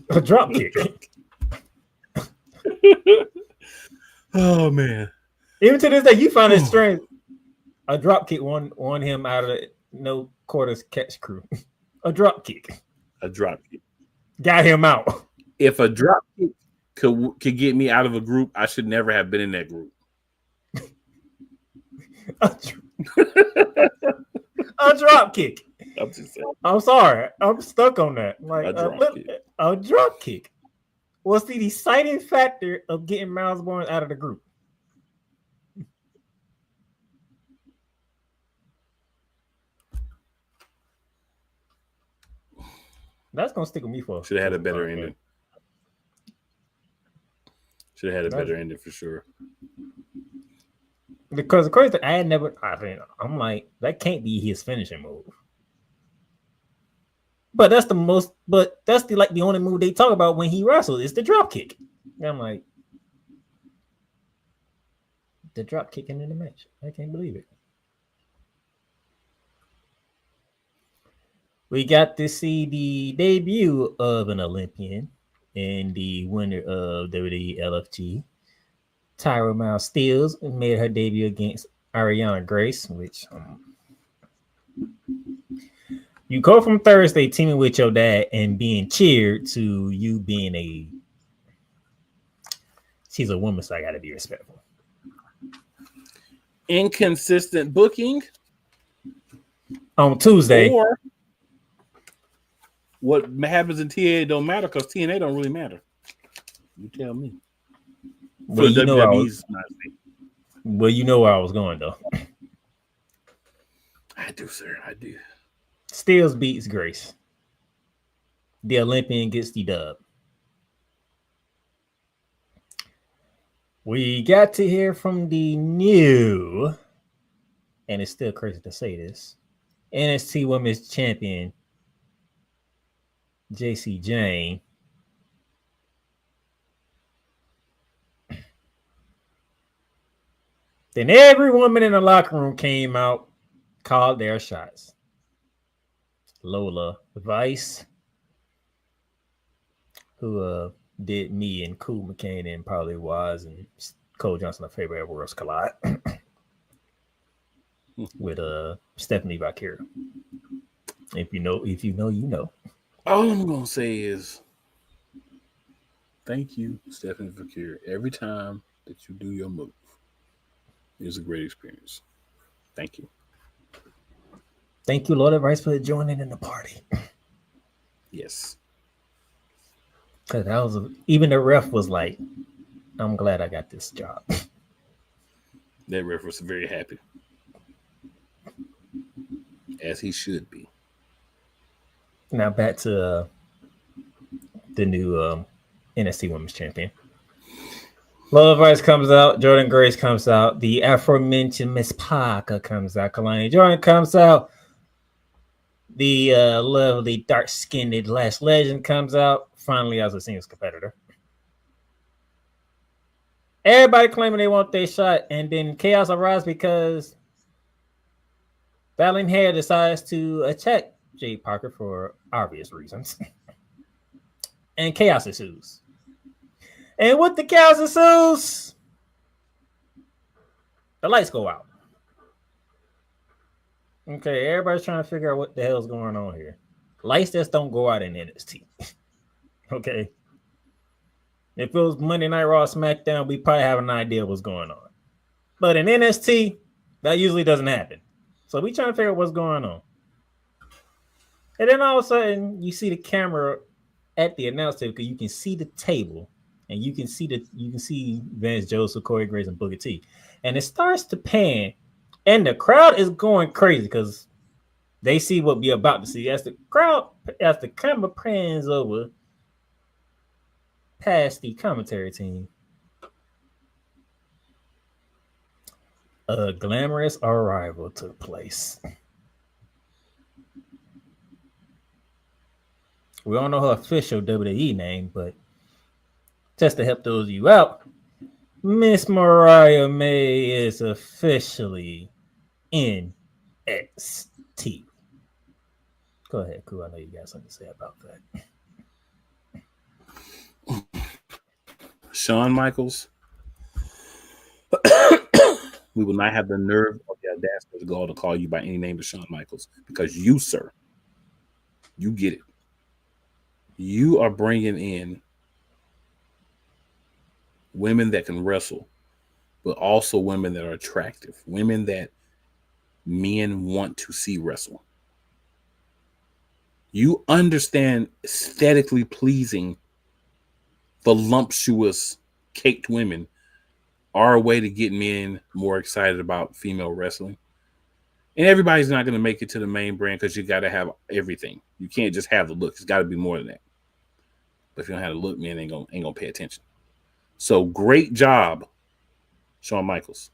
a drop kick. Oh man! Even to this day, you find it strange. A drop kick won him out of the no quarters catch crew. A drop kick. A drop kick got him out. If a drop kick could get me out of a group, I should never have been in that group. A drop kick. I'm just saying. I'm sorry. I'm stuck on that. Like a drop kick. What's the deciding factor of getting Miles Barnes out of the group? That's gonna stick with me for. Should have had a better ending. Should have had a better ending for sure. Because of course, I'm like, that can't be his finishing move. But that's the only move they talk about when he wrestles is the drop kick. And I'm like, the drop kick in the match. I can't believe it. We got to see the debut of an Olympian and the winner of WWE LFG. Tyra Miles Steels made her debut against Ariana Grace, which you go from Thursday teaming with your dad and being cheered to you being she's a woman, so I got to be respectful. Inconsistent booking on Tuesday. Or what happens in TNA don't matter because TNA don't really matter. You tell me. Well, you know where I was going, though. I do, sir. I do. Steels beats Grace. The Olympian gets the dub. We got to hear from the new, and it's still crazy to say this, NXT Women's Champion, JC Jane. Then every woman in the locker room came out, called their shots. Lola Vice, who did me and Cool McCain and probably Waz and Cole Johnson a favor at Worlds Collide with Stephanie Valkyria. If you know, you know. All I'm gonna say is thank you, Stephanie Valkyria. Every time that you do your move, it's a great experience. Thank you. Thank you, Lola Vice, for joining in the party. Yes. Because even the ref was like, I'm glad I got this job. That ref was very happy. As he should be. Now back to the new NXT Women's Champion. Lola Vice comes out. Jordan Grace comes out. The aforementioned Miss Parker comes out. Kalani Jordan comes out. The lovely dark-skinned Lash Legend comes out. Finally, as a singles competitor. Everybody claiming they want their shot, and then chaos arises because Valen Hair decides to attack Jade Parker for obvious reasons. And chaos ensues. And with the chaos ensues, the lights go out. Okay, everybody's trying to figure out what the hell's going on here. Lights just don't go out in NXT. Okay. If it was Monday Night Raw, SmackDown, we probably have an idea what's going on. But in NXT, that usually doesn't happen. So we trying to figure out what's going on. And then all of a sudden, you see the camera at the announce table because you can see the table, and you can see Vance Joseph, Corey Graves, and Booker T. And it starts to pan, and the crowd is going crazy because they see what we're about to see. As the camera pans over past the commentary team, a glamorous arrival took place. We don't know her official WWE name, but just to help those of you out, Miss Mariah May is officially NXT. Go ahead, Koo. I know you got something to say about that. Shawn Michaels, we will not have the nerve or the audacity to go to call you by any name but Shawn Michaels, because you, sir, you get it. You are bringing in women that can wrestle, but also women that are attractive, women that men want to see wrestle. You understand aesthetically pleasing, voluptuous, caked women are a way to get men more excited about female wrestling. And everybody's not going to make it to the main brand because you got to have everything. You can't just have the look. It's got to be more than that. But if you don't have the look, men ain't gonna pay attention. So great job, Shawn Michaels.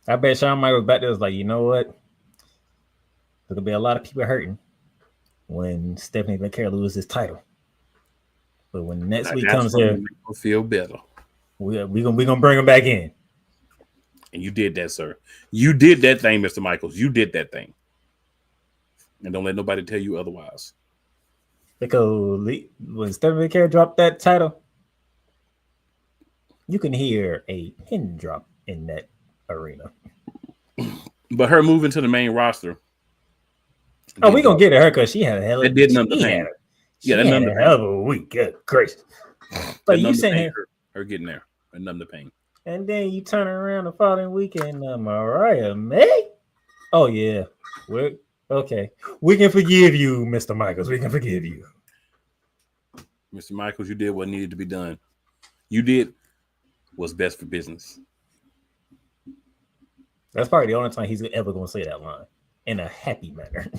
I bet Shawn Michaels back there was like, you know what? There's gonna be a lot of people hurting when Stephanie McCare loses this title. But when next week comes here, feel better. we gonna bring him back in. And you did that, sir. You did that thing, Mr. Michaels. You did that thing. And don't let nobody tell you otherwise. Because when Stephanie McCare dropped that title, you can hear a pin drop in that arena. But her moving to the main roster. Oh, we gonna get to her because she had a hell of a pain. Yeah, that number hell of a week. Good gracious. But you saying her getting there, a number pain. And then you turn around the following weekend, Mariah May. Oh yeah, we're okay. We can forgive you, Mr. Michaels. We can forgive you, Mr. Michaels. You did what needed to be done. You did what's best for business. That's probably the only time he's ever going to say that line in a happy manner.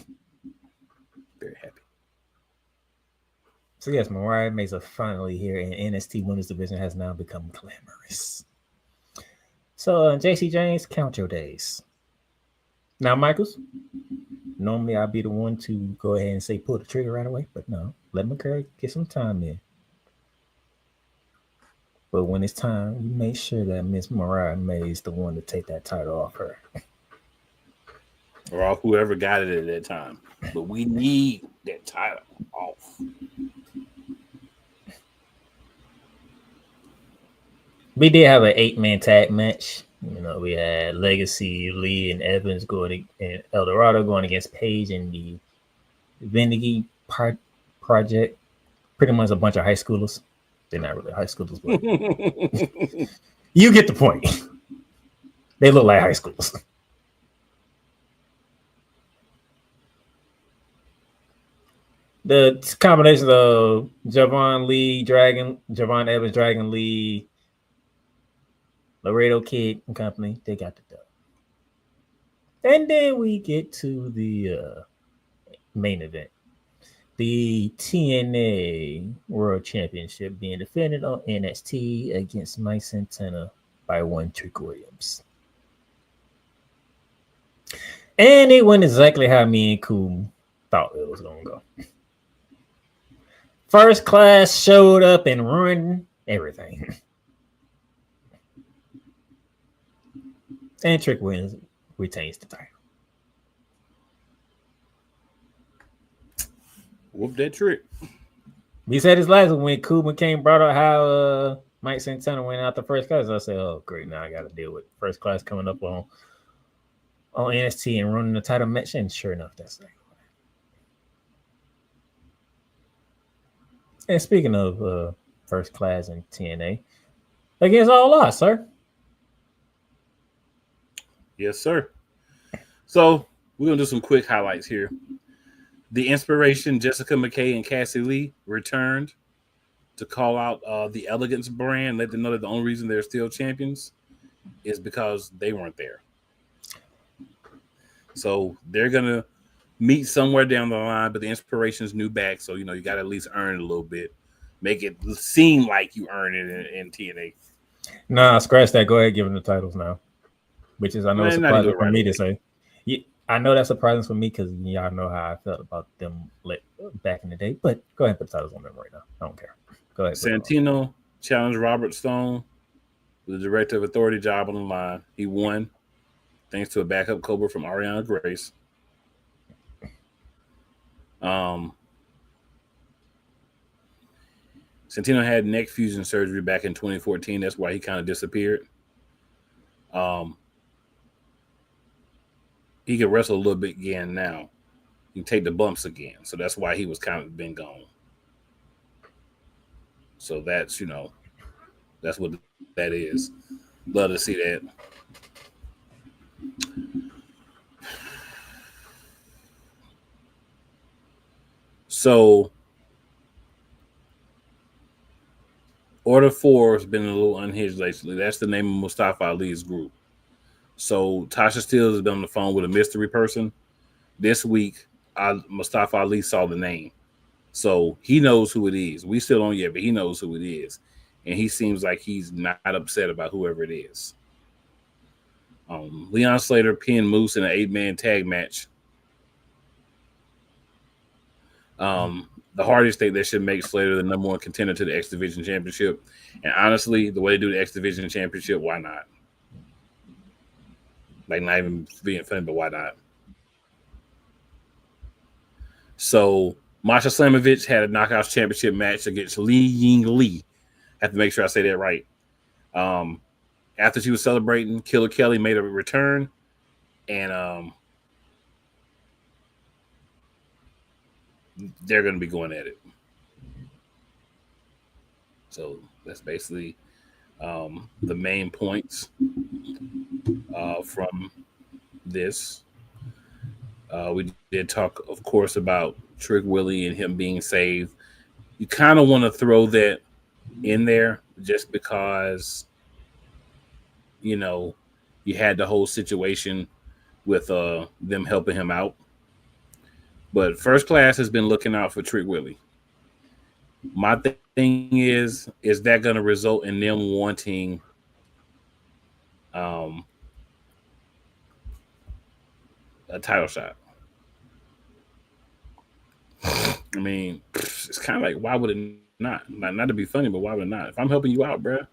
Very happy. So yes, Mariah May's finally here, and NXT Women's Division has now become glamorous. So JC James, count your days. Now, Michaels, normally I'd be the one to go ahead and say pull the trigger right away, but no, let McCurry get some time in. But when it's time, you make sure that Miss Mariah May is the one to take that title off her. Or whoever got it at that time. But we need that title off. We did have an 8-man tag match. You know, we had Legacy, Lee, and Evans and El Dorado going against Paige and the Vindigy Project. Pretty much a bunch of high schoolers. They're not really high schoolers, but you get the point. They look like high schoolers. The combination of Javon Evans, Dragon Lee, Laredo Kid and company, they got the dub. And then we get to the main event. The TNA World Championship being defended on NXT against Mike Santana by one Trick Williams. And it went exactly how me and Cool thought it was going to go. First Class showed up and ruined everything. And Trick Williams retains the title. Whoop that trick. We said this last one when Kuba came brought up how Mike Santana went out the First Class. I said, oh, great. Now I got to deal with First Class coming up on NXT and running the title match. And sure enough, that's it. And speaking of First Class and TNA, against all odds, sir. Yes, sir. So we're going to do some quick highlights here. The Inspiration, Jessica McKay and Cassie Lee returned to call out the Elegance brand, let them know that the only reason they're still champions is because they weren't there. So they're going to meet somewhere down the line, but the Inspiration's new back, so, you know, you got to at least earn it a little bit. Make it seem like you earn it in TNA. Nah, scratch that. Go ahead, give them the titles now, which is, I know, surprising for me to say. I know that's surprising for me because y'all know how I felt about them back in the day. But go ahead and put the titles on them right now. I don't care. Go ahead and put it on. Santino challenged Robert Stone with the Director of Authority job on the line. He won thanks to a backup Cobra from Ariana Grace. Santino had neck fusion surgery back in 2014. That's why he kind of disappeared. He can wrestle a little bit again now. He can take the bumps again. So that's why he was kind of been gone. So that's, that's what that is. Love to see that. So Order 4 has been a little unhinged lately. That's the name of Mustafa Ali's group. So Tasha Steele has been on the phone with a mystery person. This week, Mustafa Ali saw the name. So he knows who it is. We still don't yet, but he knows who it is. And he seems like he's not upset about whoever it is. Leon Slater pinned Moose in an 8-man tag match. The Hardys think they should make Slater the number 1 contender to the X Division Championship. And honestly, the way they do the X Division Championship, why not? Like, not even being funny, but why not? So Masha Slamovich had a Knockouts Championship match against Li Ying Lee. I have to make sure I say that right. After she was celebrating, Killer Kelly made a return, and they're going to be going at it. So that's basically the main points from this. We did talk, of course, about Trick Willie and him being saved. You kind of want to throw that in there just because, you had the whole situation with them helping him out. But First Class has been looking out for Trick Willie. My thing is that going to result in them wanting a title shot? I mean, it's kind of like, why would it not? Not to be funny, but why would it not? If I'm helping you out, bruh.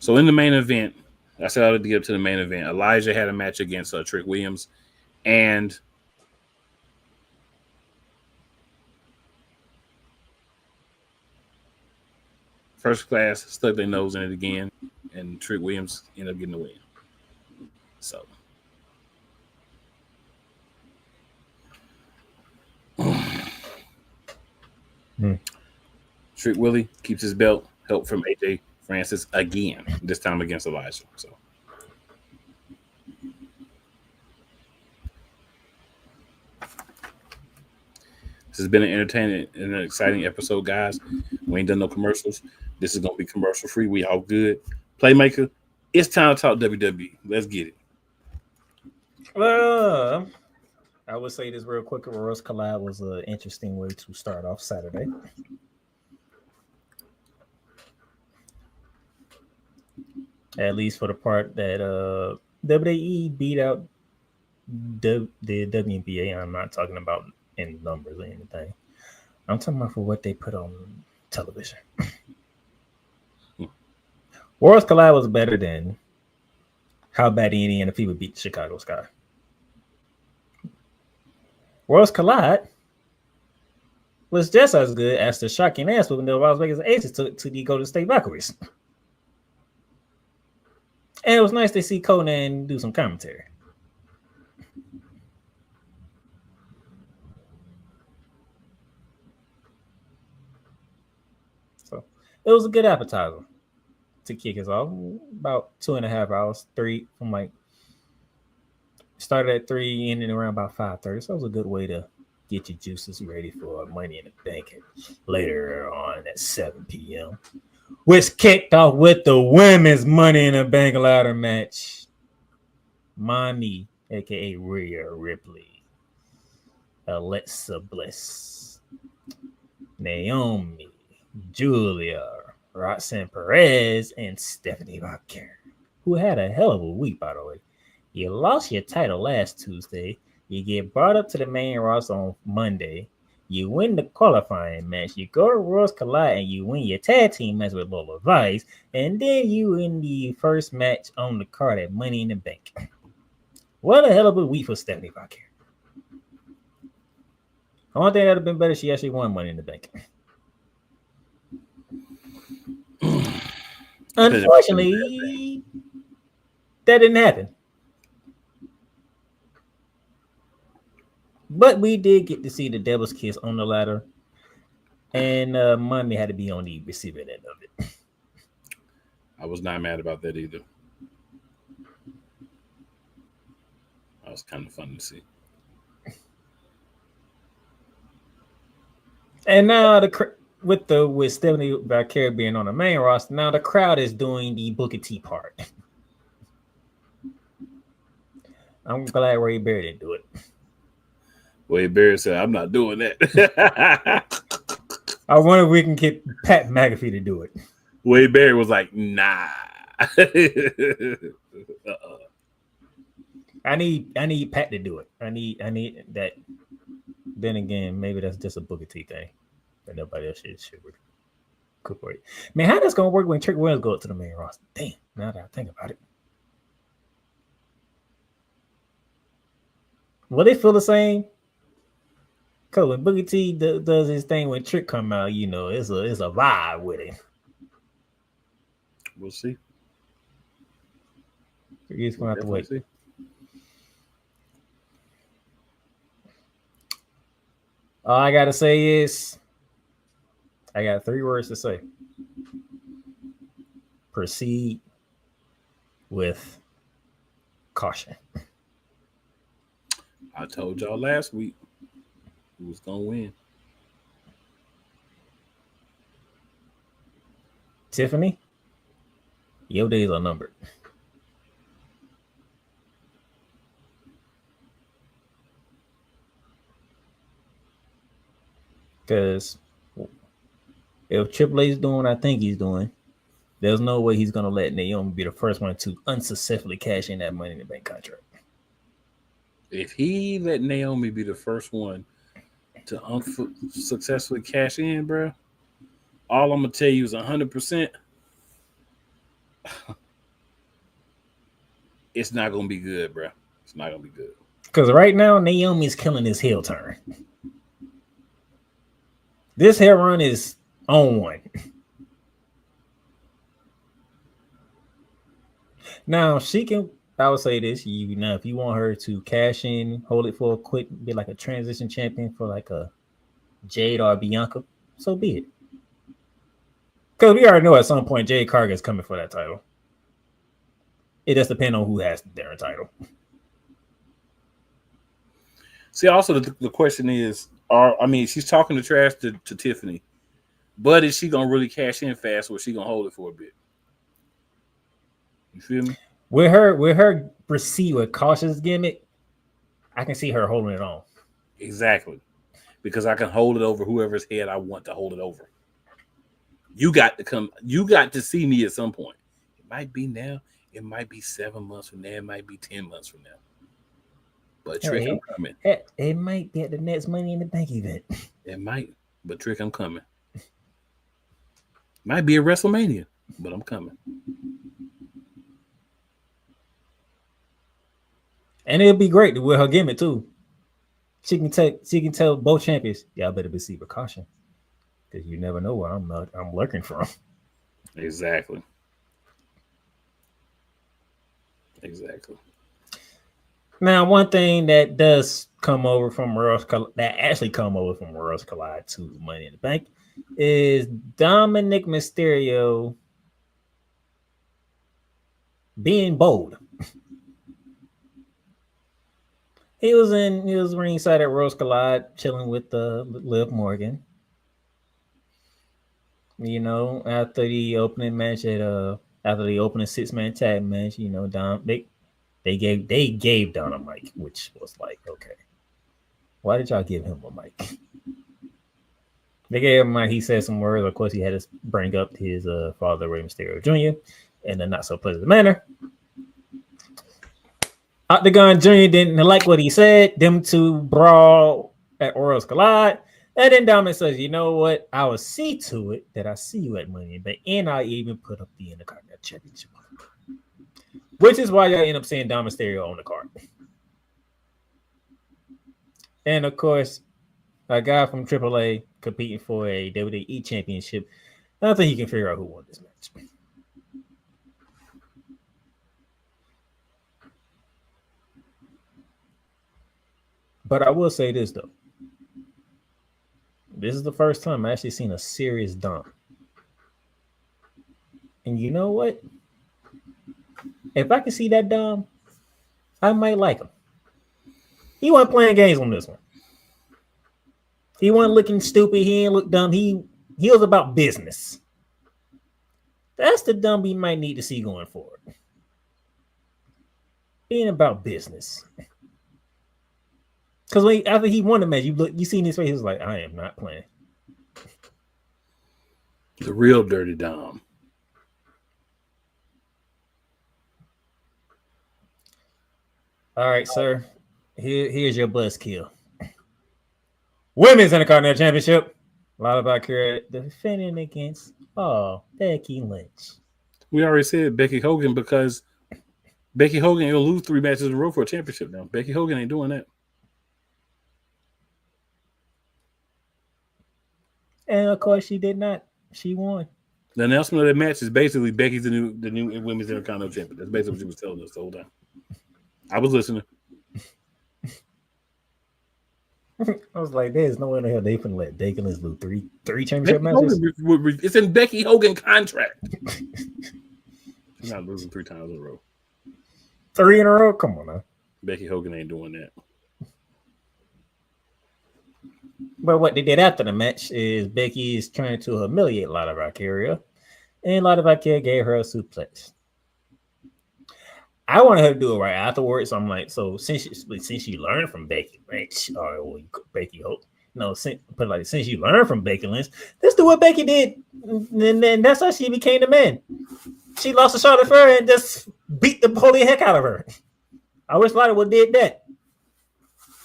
So in the main event, I said I would get up to the main event. Elijah had a match against Trick Williams, and First Class stuck their nose in it again, and Trick Williams ended up getting the win. So. Trick Willie keeps his belt, help from AJ Francis again, this time against Elijah. So this has been an entertaining and an exciting episode, guys. We ain't done no commercials. This is gonna be commercial free. We all good. Playmaker, it's time to talk WWE. Let's get it. I would say this real quick. Royals Collab was an interesting way to start off Saturday. At least for the part that WWE beat out the WNBA. I'm not talking about in numbers or anything. I'm talking about for what they put on television. Worlds Collide was better than how bad the Indiana Fever beat Chicago Sky. Worlds Collide was just as good as the shocking ass when the Las Vegas Aces took to the Golden State Valkyries. And it was nice to see Conan do some commentary. So it was a good appetizer to kick us off. About 2.5 hours, 3 from like started at 3, ending around about 5:30. So it was a good way to get your juices ready for Money in the Bank later on at 7 p.m. Which kicked off with the women's Money in the Bank ladder match. Mommy, aka Rhea Ripley, Alexa Bliss, Naomi, Julia, Roxanne Perez and Stephanie Vaquer, who had a hell of a week, by the way. You lost your title last Tuesday. You get brought up to the main roster on Monday. You win the qualifying match. You go to Royals Collide and you win your tag team match with Lola Vice. And then you win the first match on the card at Money in the Bank. What a hell of a week for Stephanie Vaquer. The only thing that would have been better, she actually won Money in the Bank. Unfortunately, that didn't happen. But we did get to see the Devil's Kiss on the ladder. And Monday had to be on the receiving end of it. I was not mad about that either. That was kind of fun to see. And now with Stephanie Vaquer being on the main roster, now the crowd is doing the Booker T part. I'm glad Ray Bear didn't do it. Wade Barrett said, "I'm not doing that." I wonder if we can get Pat McAfee to do it. Wade Barrett was like, "Nah." I need Pat to do it. I need that. Then again, maybe that's just a Booker T thing, but nobody else should incorporate. Man, how that's gonna work when Trick Williams go up to the main roster? Damn, now that I think about it, will they feel the same? Cause when Booker T does his thing when Trick come out, you know, it's a vibe with him. We'll see. You're just gonna have to wait. See. All I gotta say is, I got 3 words to say. Proceed with caution. I told y'all last week who was gonna win. Tiffany, your days are numbered. Because if Triple H is doing what I think he's doing, there's no way he's going to let Naomi be the first one to unsuccessfully cash in that Money in the Bank contract. If he let Naomi be the first one to successfully cash in, bro, all I'm going to tell you is 100%. It's not going to be good, bro. It's not going to be good. Because right now, Naomi's killing his heel turn. This hair run is on one. Now, she can, I would say this, if you want her to cash in, hold it for a quick, be like a transition champion for like a Jade or a Bianca, so be it. Because we already know at some point Jade Cargill is coming for that title. It just depends on who has their title. See, also the question is, she's talking to trash to Tiffany, but is she gonna really cash in fast, or is she gonna hold it for a bit? You feel me? With her proceed with cautious gimmick, I can see her holding it on. Exactly, because I can hold it over whoever's head I want to hold it over. You got to come. You got to see me at some point. It might be now. It might be 7 months from now. It might be 10 months from now. But Trick, I'm coming. It might be at the next Money in the Bank event. It might, but Trick, I'm coming. Might be a WrestleMania, but I'm coming. And it'll be great with her gimmick too. She can tell both champions, y'all better proceed with caution, because you never know where I'm lurking from. Exactly. Now, one thing that does come over from Worlds Collide to Money in the Bank is Dominic Mysterio being bold. He was ringside at Worlds Collide, chilling with Liv Morgan. You know, after the opening match after the opening 6-man tag match, you know, they gave Don a mic, which was like, okay, why did y'all give him a mic? They gave him he said some words. Of course, he had to bring up his father, Rey Mysterio Jr., in a not so pleasant manner. Octagon Jr. didn't like what he said. Them two brawl at Orioles Collide. And then Dominic says, you know what? I will see to it that I see you at Money in the Bank. And I even put up the Intercontinental Championship. Which is why y'all end up seeing Dom Mysterio on the card. And of course, a guy from AAA competing for a WWE Championship. I don't think he can figure out who won this match. But I will say this, though. This is the first time I actually seen a serious Dom. And you know what? If I can see that Dom, I might like him. He wasn't playing games on this one. He wasn't looking stupid. He didn't look dumb. He was about business. That's the Dom we might need to see going forward. Being about business. Because after he won the match, you see in his face, he was like, I am not playing. The real dirty Dom. All right, sir. Here's your buzzkill. Women's Intercontinental Championship. A lot of Valkyria defending against Becky Lynch. We already said Becky Hogan because Becky Hogan will lose 3 matches in a row for a championship now. Becky Hogan ain't doing that. And of course, she did not. She won. The announcement of that match is basically Becky's the new women's Intercontinental champion. That's basically what she was telling us the whole time. I was listening. I was like, there's no way in the hell they can let Becky Lynch lose three championship matches. It's in Becky Hogan contract. She's not losing 3 times in a row. 3 in a row? Come on now. Becky Hogan ain't doing that. But what they did after the match is Becky is trying to humiliate Lana Valkyria, and Lana Valkyria gave her a suplex. I wanted her to do it right afterwards. So I'm like, so since you learned from Becky Lynch, or Becky Hope, no, since you learned from Becky Lynch, let's do what Becky did, and then that's how she became the man. She lost to Charlotte Flair and just beat the holy heck out of her. I wish Lana would have did that.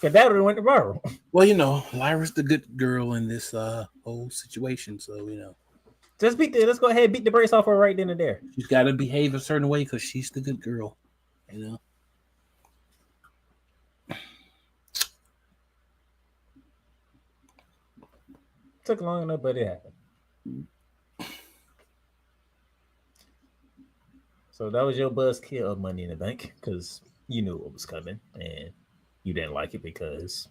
Because that would have went to viral. Well, you know, Lyra's the good girl in this whole situation. So, you know. Let's go ahead and beat the brakes off her right then and there. She's got to behave a certain way because she's the good girl. You know. Took long enough, but it happened. So that was your buzzkill of Money in the Bank because you knew what was coming and you didn't like it because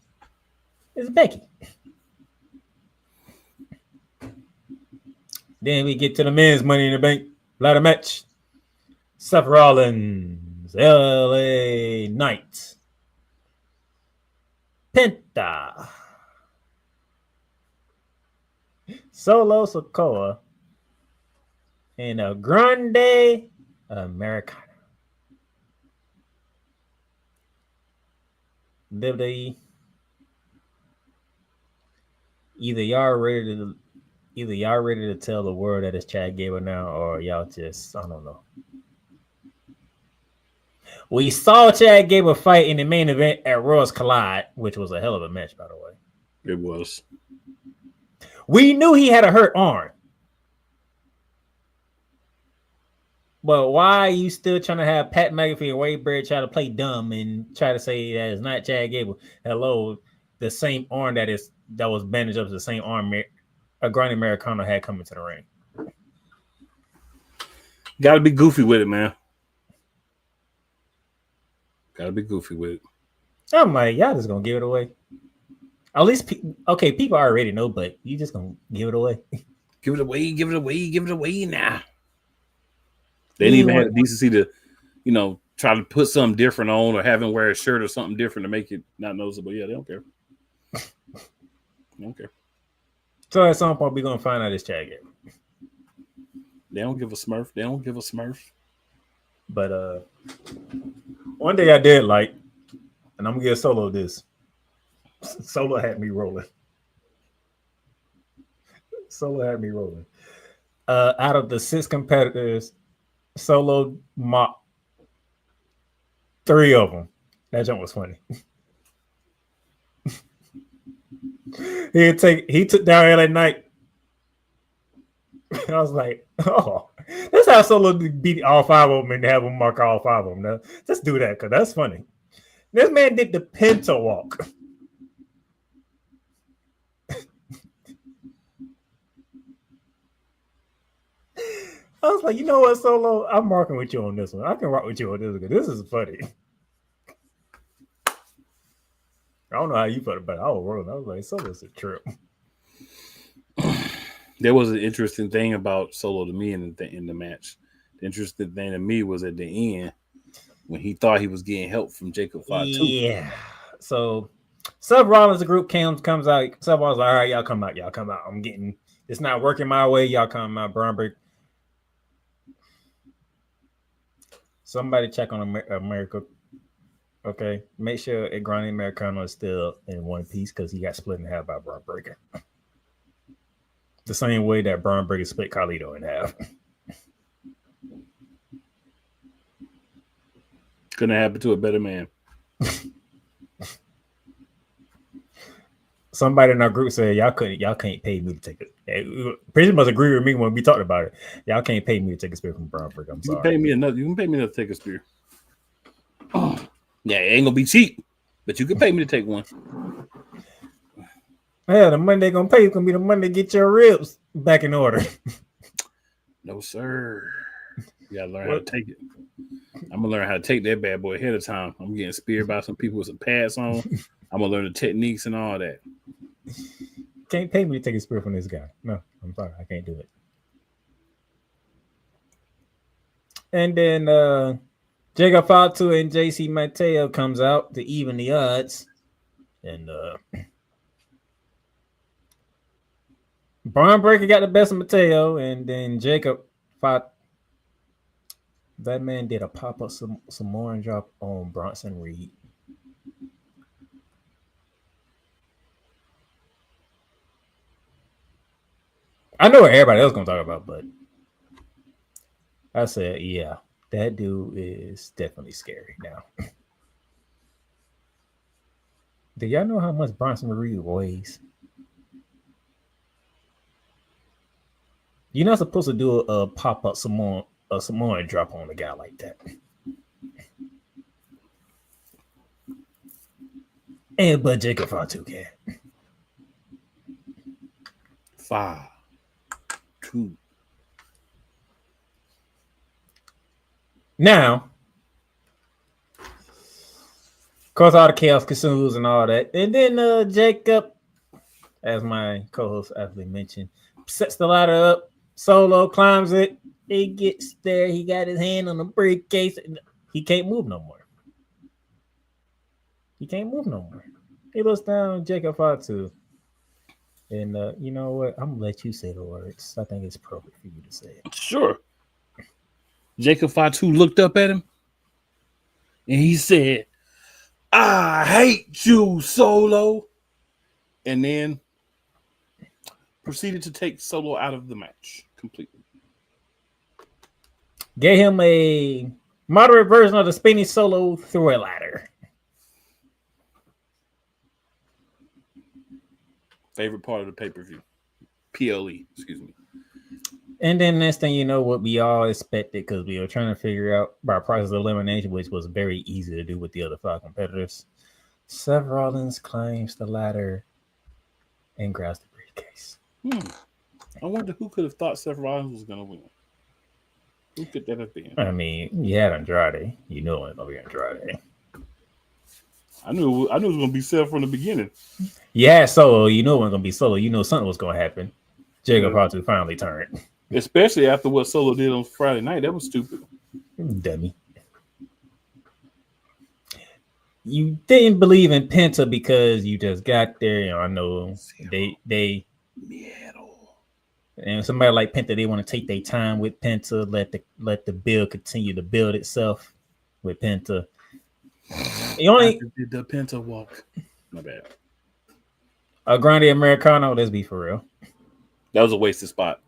it's Becky. Then we get to the men's Money in the Bank ladder match. Seth Rollins, LA Knight, Penta, Solo Sikoa, and a Grande Americana. WWE. Either y'all ready to tell the world that it's Chad Gable now, or y'all just, I don't know. We saw Chad Gable fight in the main event at Royals Collide, which was a hell of a match, by the way. It was. We knew he had a hurt arm. But why are you still trying to have Pat McAfee and Wade Barrett try to play dumb and try to say that it's not Chad Gable? Hello, the same arm that was bandaged up to the same arm a Grande Americano had coming to the ring. Got to be goofy with it, man. Got to be goofy with it. I'm like, y'all just gonna give it away. At least, people already know, but you just gonna give it away. Give it away now. They didn't even have the decency to, you know, try to put something different on or have him wear a shirt or something different to make it not noticeable. Yeah, they don't care. They don't care. So at some point, we're going to find out it's Chad Gable. They don't give a smurf. But one day I did like, and I'm going to give Solo this. Solo had me rolling. Solo had me rolling. Out of the 6 competitors, Solo mocked 3 of them. That jump was funny. He took down LA Knight. I was like, oh, that's how Solo beat all 5 of them and have them mark all 5 of them. Now, just do that because that's funny. This man did the Penta walk. I was like, you know what, Solo? I'm marking with you on this one. I can rock with you on this one. This is funny. I don't know how you felt about it. I was rolling. I was like, Solo's a trip. There was an interesting thing about Solo to me in the match. The interesting thing to me was at the end when he thought he was getting help from Jacob Fatu. Yeah. So Seth Rollins, the group comes out. Seth Rollins like, all right, y'all come out. I'm getting it's not working my way. Y'all come out. Braun Breaker. Somebody check on America. Okay. Make sure a Grande Americano is still in one piece because he got split in half by Braun Breaker. The same way that Braun Breaker split Carlito in half. Couldn't happen to a better man. Somebody in our group said y'all can't pay me to take it. Pretty much agree with me when we talked about it. Y'all can't pay me to take a spear from Braun Breaker. I'm sorry. You can pay me to take a spear. Oh, yeah, it ain't gonna be cheap, but you can pay me to take one. Yeah, the money they're gonna pay is gonna be the money to get your ribs back in order. No, sir. You gotta learn how to take it. I'm gonna learn how to take that bad boy ahead of time. I'm getting speared by some people with some pads on. I'm gonna learn the techniques and all that. Can't pay me to take a spear from this guy. No, I'm sorry, I can't do it. And then Jacob Fatu and JC Mateo comes out to even the odds. And Braun Breaker got the best of Mateo, and then Jacob fought. That man did a pop-up Samoan drop on Bronson Reed. I know what everybody else gonna talk about, but I said, yeah, that dude is definitely scary now. Do y'all know how much Bronson Reed weighs? You're not supposed to do a pop-up Samoan drop on a guy like that. And but Jacob Fatu can. 5, 2. Now, of course, all the chaos consumes and all that. And then Jacob, as my co-host aptly mentioned, sets the ladder up. Solo climbs it. He gets there. He got his hand on the briefcase. He can't move no more. He looks down Jacob Fatu. And you know what? I'm going to let you say the words. I think it's appropriate for you to say it. Sure. Jacob Fatu looked up at him and he said, I hate you, Solo. And then proceeded to take Solo out of the match completely. Gave him a moderate version of the spinning Solo through a ladder. Favorite part of the pay-per-view. PLE, excuse me. And then next thing you know, what we all expected, because we were trying to figure out by process of elimination, which was very easy to do with the other 5 competitors. Seth Rollins climbs the ladder and grabs the briefcase. I wonder who could have thought Seth Rollins was going to win. Who could that have been? I mean, you had Andrade. You know it was going to be Andrade. I knew it was going to be Seth from the beginning. Yeah, Solo. You know it was going to be Solo. You know something was going to happen. Jacob Fatu finally turned. Especially after what Solo did on Friday night. That was stupid. Dummy. You didn't believe in Penta because you just got there. You know, I know they and somebody like Penta, they want to take their time with Penta, let the build continue to build itself with Penta. He only did the Penta walk. My bad. A Grande Americano, let's be for real. That was a wasted spot.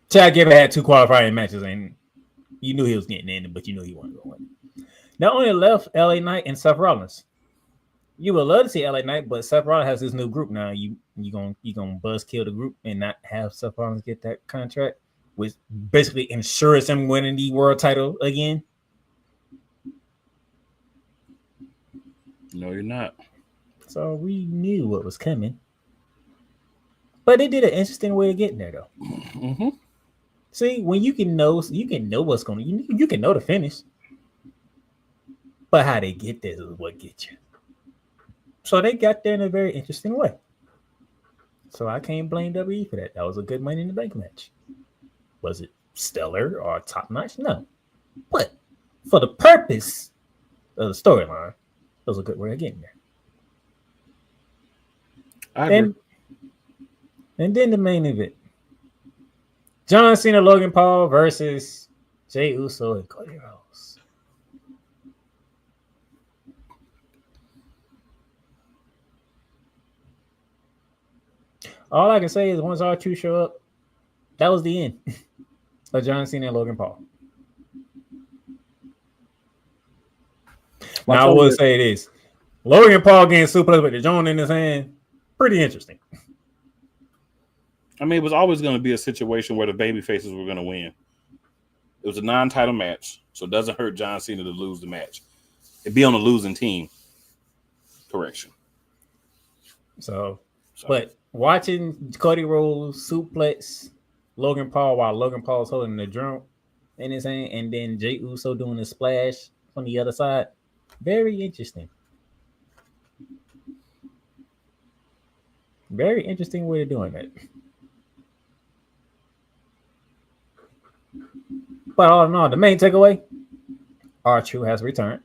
Chad Gable had 2 qualifying matches, and you knew he was getting in, but you knew he wasn't going to win. Not only left LA Knight and Seth Rollins. You would love to see LA Knight, but Seth Rollins has this new group now. You gonna buzz kill the group and not have Seth Rollins get that contract, which basically ensures him winning the world title again. No, you're not. So we knew what was coming, but they did an interesting way of getting there, though. Mm-hmm. See, when you can know what's going to, you can know the finish, but how they get there is what gets you. So they got there in a very interesting way. So I can't blame WWE for that. That was a good Money in the Bank match. Was it stellar or top notch? No. But for the purpose of the storyline, it was a good way of getting there. And then the main event. John Cena, Logan Paul versus Jey Uso and Cody Rhodes. All I can say is once R2 show up, that was the end of John Cena and Logan Paul. Now, I will say this. Logan Paul getting suplex with the Joan in his hand, pretty interesting. I mean, it was always going to be a situation where the baby faces were going to win. It was a non-title match, so it doesn't hurt John Cena to lose the match. It'd be on a losing team. Correction. So, but watching Cody Rhodes suplex Logan Paul while Logan Paul's holding the drum in his hand, and then Jey Uso doing a splash on the other side, very interesting. Very interesting way of doing it. But all in all, the main takeaway, R2 has returned.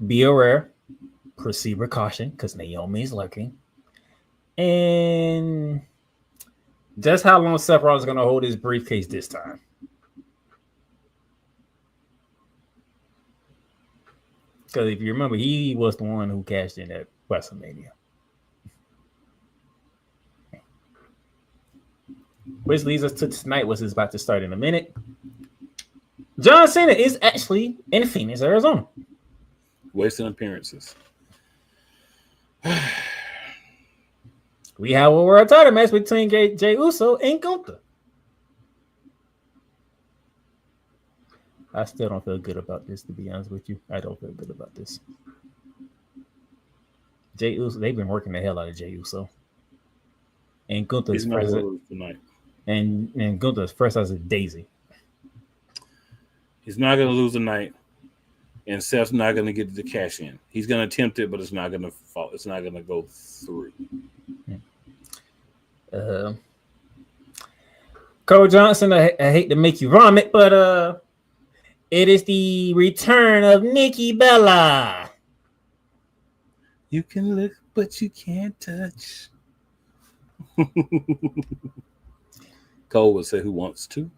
Be aware, proceed with caution, because Naomi is lurking. And just how long Seth Rollins is going to hold his briefcase this time? Because if you remember, he was the one who cashed in at WrestleMania. Which leads us to tonight, which is about to start in a minute. John Cena is actually in Phoenix, Arizona. Wasting appearances. We have a world title match between Jey Uso and Gunther. I still don't feel good about this, to be honest with you. I don't feel good about this. Jey Uso, they've been working the hell out of Jey Uso. And Gunther's tonight. And Gunther's first as a daisy. He's not going to lose tonight, and Seth's not going to get the cash in. He's going to attempt it, but it's not going to fall. It's not going to go through. Cole Johnson, I hate to make you vomit, but it is the return of Nikki Bella. You can look, but you can't touch. Cole would say, "Who wants to?"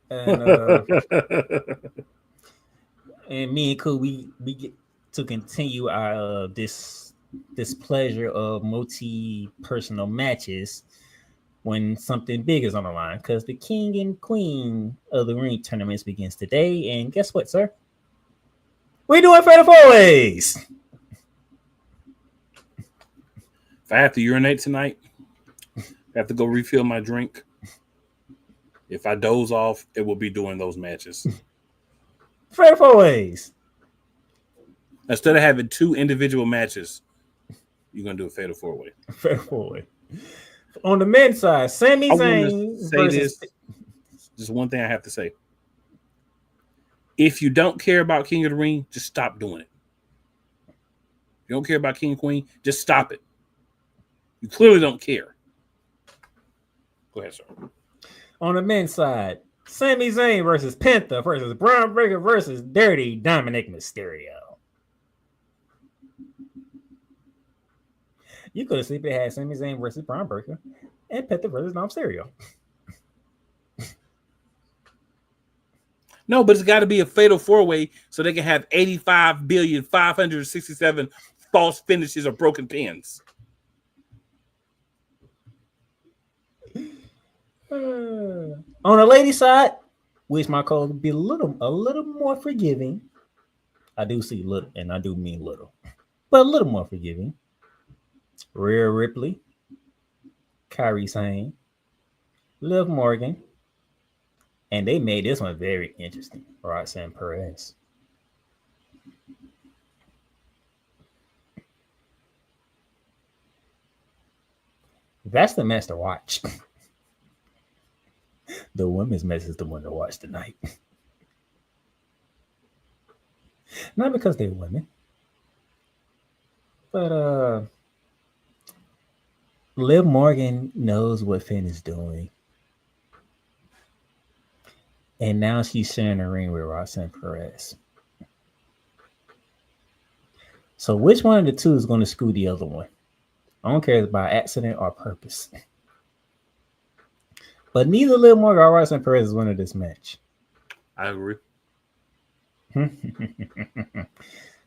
And and me and Cole, we get to continue our this pleasure of multi-personal matches when something big is on the line, because the king and queen of the ring tournaments begins today. And guess what, sir? We're doing fatal four-ways. If I have to urinate tonight, I have to go refill my drink. If I doze off, it will be doing those matches. Fatal four-ways. Instead of having 2 individual matches, you're going to do a fatal four-way. Fatal four-way. On the men's side, Sami Zayn versus... Just one thing I have to say. If you don't care about King of the Ring, just stop doing it. If you don't care about King and Queen, just stop it. You clearly don't care. Go ahead, sir. On the men's side, Sami Zayn versus Penta versus Braun Breaker versus Dirty Dominic Mysterio. You could have simply had Sami Zayn versus Braun Breaker and Penta versus Dom Mysterio. No, but it's got to be a fatal four-way so they can have 85,567 false finishes or broken pins. On the lady side, wish my code would be a little more forgiving. I do see little, and I do mean little, but a little more forgiving. Rhea Ripley, Kyrie Sane, Liv Morgan, and they made this one very interesting. Roxanne Perez. That's the match to watch. The women's match is the one to watch tonight. Not because they're women, but Liv Morgan knows what Finn is doing. And now she's sharing the ring with Roxanne Perez. So which one of the two is going to screw the other one? I don't care if it's by accident or purpose. But neither Liv Morgan or Roxanne Perez is winning this match. I agree.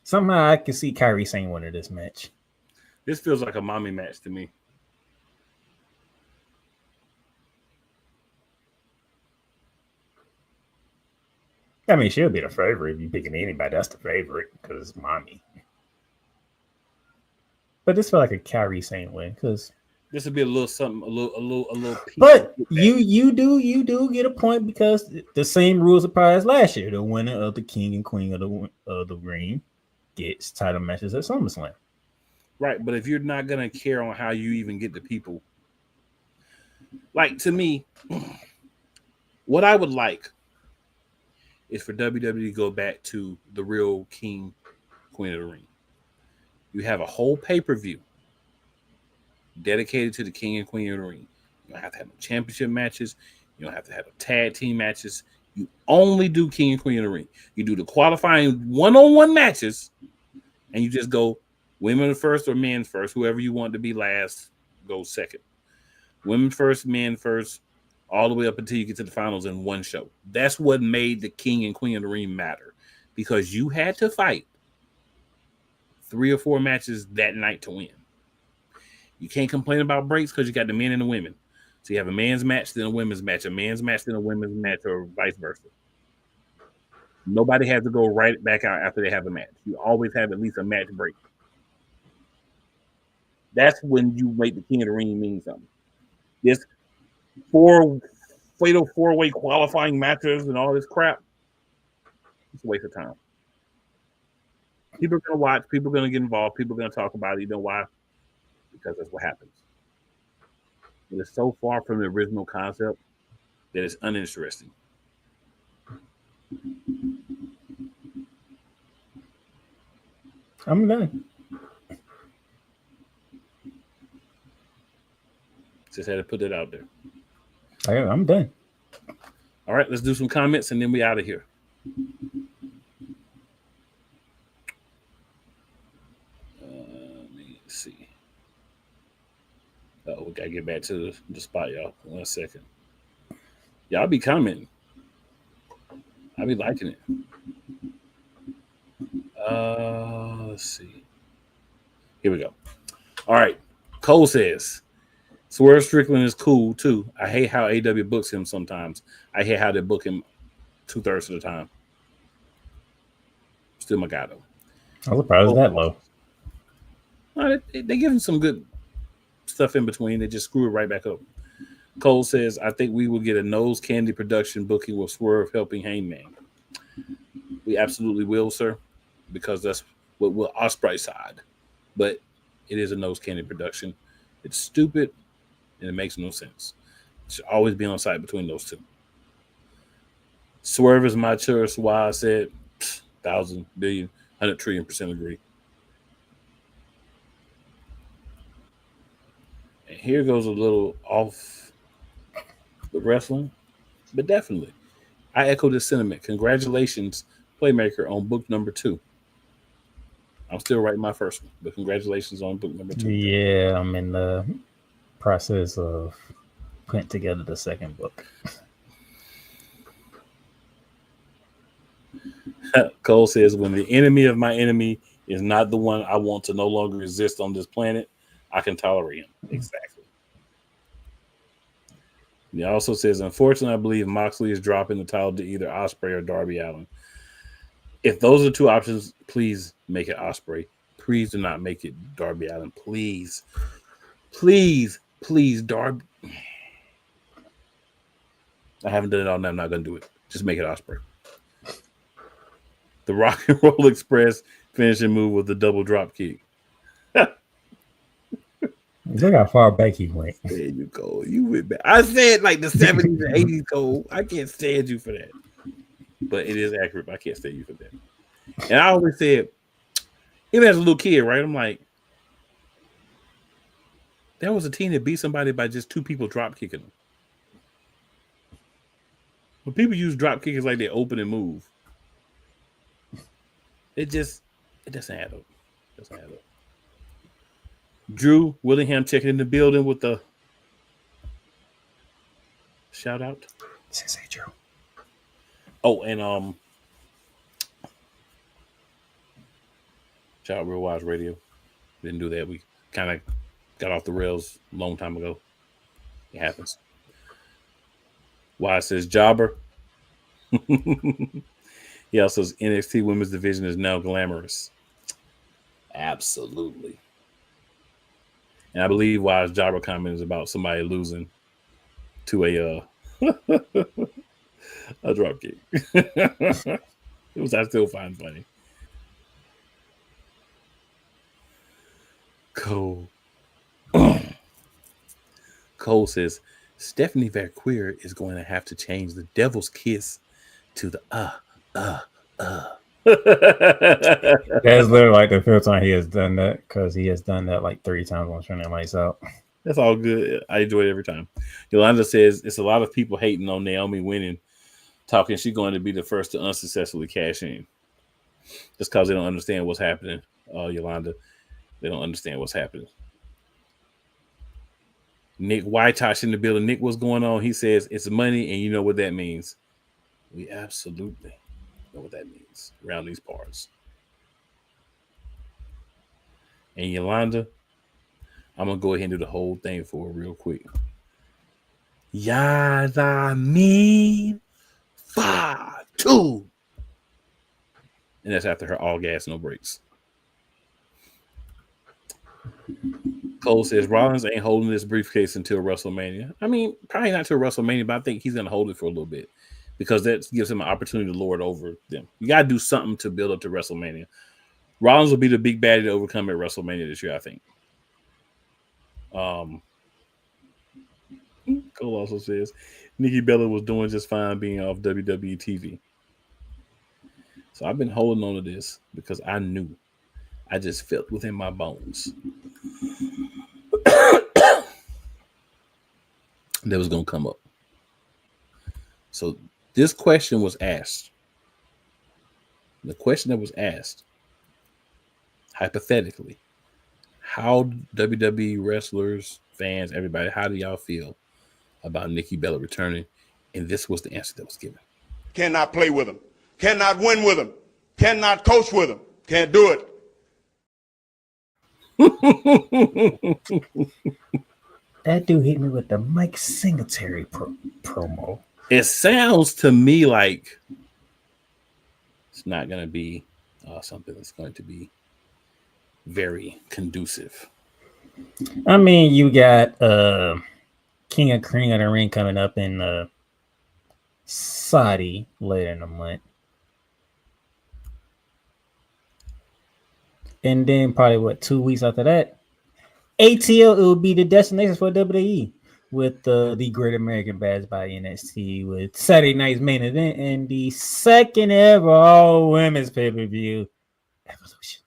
Somehow I can see Kyrie Sane winning this match. This feels like a mommy match to me. I mean, she'll be the favorite if you're picking anybody. That's the favorite because it's mommy. But this feels like a Kyrie Sane win because this would be a little something, a little. But you do get a point because the same rules apply as last year. The winner of the king and queen of the ring gets title matches at SummerSlam. Right, but if you're not gonna care on how you even get the people, like to me, what I would like is for WWE to go back to the real king, queen of the ring. You have a whole pay-per-view dedicated to the king and queen of the ring. You don't have to have no championship matches. You don't have to have no tag team matches. You only do king and queen of the ring. You do the qualifying one-on-one matches, and you just go women first or men first. Whoever you want to be last goes second. Women first, men first, all the way up until you get to the finals in one show. That's what made the king and queen of the ring matter, because you had to fight 3 or 4 matches that night to win. You can't complain about breaks because you got the men and the women. So you have a man's match, then a women's match, a man's match, then a women's match, or vice versa. Nobody has to go right back out after they have a match. You always have at least a match break. That's when you make the king of the ring mean something. This 4 fatal 4-way qualifying matches and all this crap, it's a waste of time. People are going to watch. People are going to get involved. People are going to talk about it. You know why? Because that's what happens. It is so far from the original concept that it's uninteresting. I'm done. Just had to put it out there. I'm done. All right, let's do some comments and then we out of here. Let me see. Oh, we gotta get back to the spot, y'all. 1 second. Y'all be commenting. I be liking it. Let's see. Here we go. All right. Cole says, Swerve Strickland is cool too. I hate how AW books him sometimes. I hate how they book him 2/3 of the time. Still my guy though. I was surprised that low. They give him some good stuff in between. They just screw it right back up. Cole says, I think we will get a nose candy production booking with Swerve helping Hangman. We absolutely will, sir, because that's what will Ospreay side. But it is a nose candy production. It's stupid and it makes no sense. It should always be on site between those two. Swerve is my choice. Why I said 1,000, billion, 100 trillion% agree. And here goes a little off the wrestling, but definitely, I echo this sentiment. Congratulations, Playmaker, on book number 2. I'm still writing my first one, but congratulations on book number 2. Yeah, I'm in the process of putting together the second book. Cole says, when the enemy of my enemy is not the one I want to no longer exist on this planet, I can tolerate him. Exactly. He also says, unfortunately, I believe Moxley is dropping the title to either Ospreay or Darby Allin. If those are two options, please make it Ospreay. Please do not make it Darby Allin. Please. Please, Darby. I haven't done it all now. I'm not going to do it. Just make it Ospreay. The Rock and Roll Express finishing move with the double drop kick. Look how far back he went. There you go. You went back. I said like the 70s and 80s Cole. I can't stand you for that. But it is accurate. But I can't stand you for that. And I always said, even as a little kid, right? I'm like, there was a team that beat somebody by just two people drop kicking them. When people use drop kickers like they open and move, it doesn't add up. It doesn't add up. Drew Willingham checking in the building with the shout out. Sensei Drew. Oh, and shout out Real Wise Radio. Didn't do that. We kind of got off the rails a long time ago. It happens. Wise says Jobber. He also says NXT Women's Division is now glamorous. Absolutely. And I believe Wise Jobber comment is about somebody losing to a a drop kick. Which I still find funny. Cole says Stephanie Verqueer is going to have to change the devil's kiss to the That's literally like the fifth time he has done that, because he has done that like 3 times on Turning Lights Out. That's all good. I enjoy it every time. Yolanda says it's a lot of people hating on Naomi winning, talking she's going to be the first to unsuccessfully cash in. Just because they don't understand what's happening, Yolanda. They don't understand what's happening. Nick Whitetosh in the building. Nick, what's going on? He says it's money, and you know what that means. We absolutely know what that means around these parts. And Yolanda, I'm going to go ahead and do the whole thing for her real quick. Yada mean 5-2. And that's after her all gas, no brakes. Cole says Rollins ain't holding this briefcase until WrestleMania. I mean, probably not until WrestleMania, but I think he's going to hold it for a little bit because that gives him an opportunity to lord over them. You got to do something to build up to WrestleMania. Rollins will be the big baddie to overcome at WrestleMania this year, I think. Cole also says Nikki Bella was doing just fine being off WWE TV. So I've been holding on to this because I knew. I just felt within my bones that was going to come up. So this question was asked. The question that was asked, hypothetically, how WWE wrestlers, fans, everybody, how do y'all feel about Nikki Bella returning? And this was the answer that was given. Cannot play with him. Cannot win with him. Cannot coach with him. Can't do it. That dude hit me with the Mike Singletary promo. It sounds to me like it's not going to be something that's going to be very conducive. I mean, you got King of the Ring coming up in Saudi later in the month. And then probably 2 weeks after that, ATL, it would be the destination for WWE with the Great American Bash by NXT with Saturday night's main event and the second ever all women's pay-per-view, Evolution.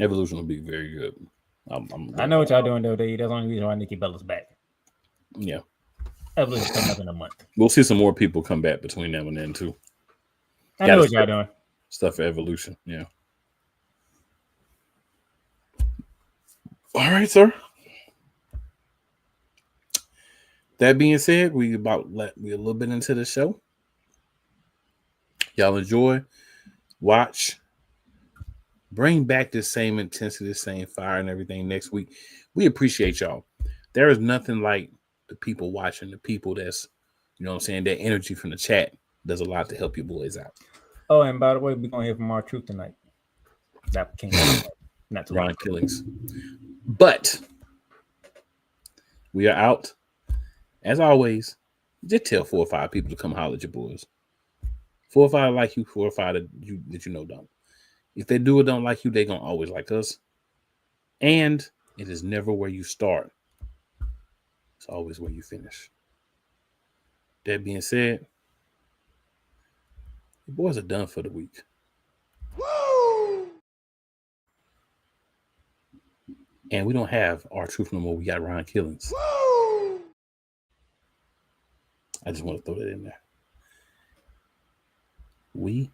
Evolution will be very good. I know what y'all doing, WWE. That's the only reason why Nikki Bella's back. Yeah. Evolution's coming up in a month. We'll see some more people come back between now and then, too. I know what y'all doing. Stuff for Evolution, yeah. All right, sir. That being said, we a little bit into the show. Y'all enjoy, watch, bring back the same intensity, the same fire, and everything next week. We appreciate y'all. there is nothing like the people watching, the people that's, you know what I'm saying, that energy from the chat does a lot to help your boys out. Oh, and by the way, we're gonna hear from R-Truth tonight. That came out not too long Ron ago. Killings. But we are out. As always, just tell 4 or 5 people to come holler at your boys. 4 or 5 like you, 4 or 5 that you know don't. If they do or don't like you, they're gonna always like us. And it is never where you start. It's always where you finish. That being said, the boys are done for the week. Woo! And we don't have R-Truth no more. We got Ron Killings. Woo! I just want to throw that in there. We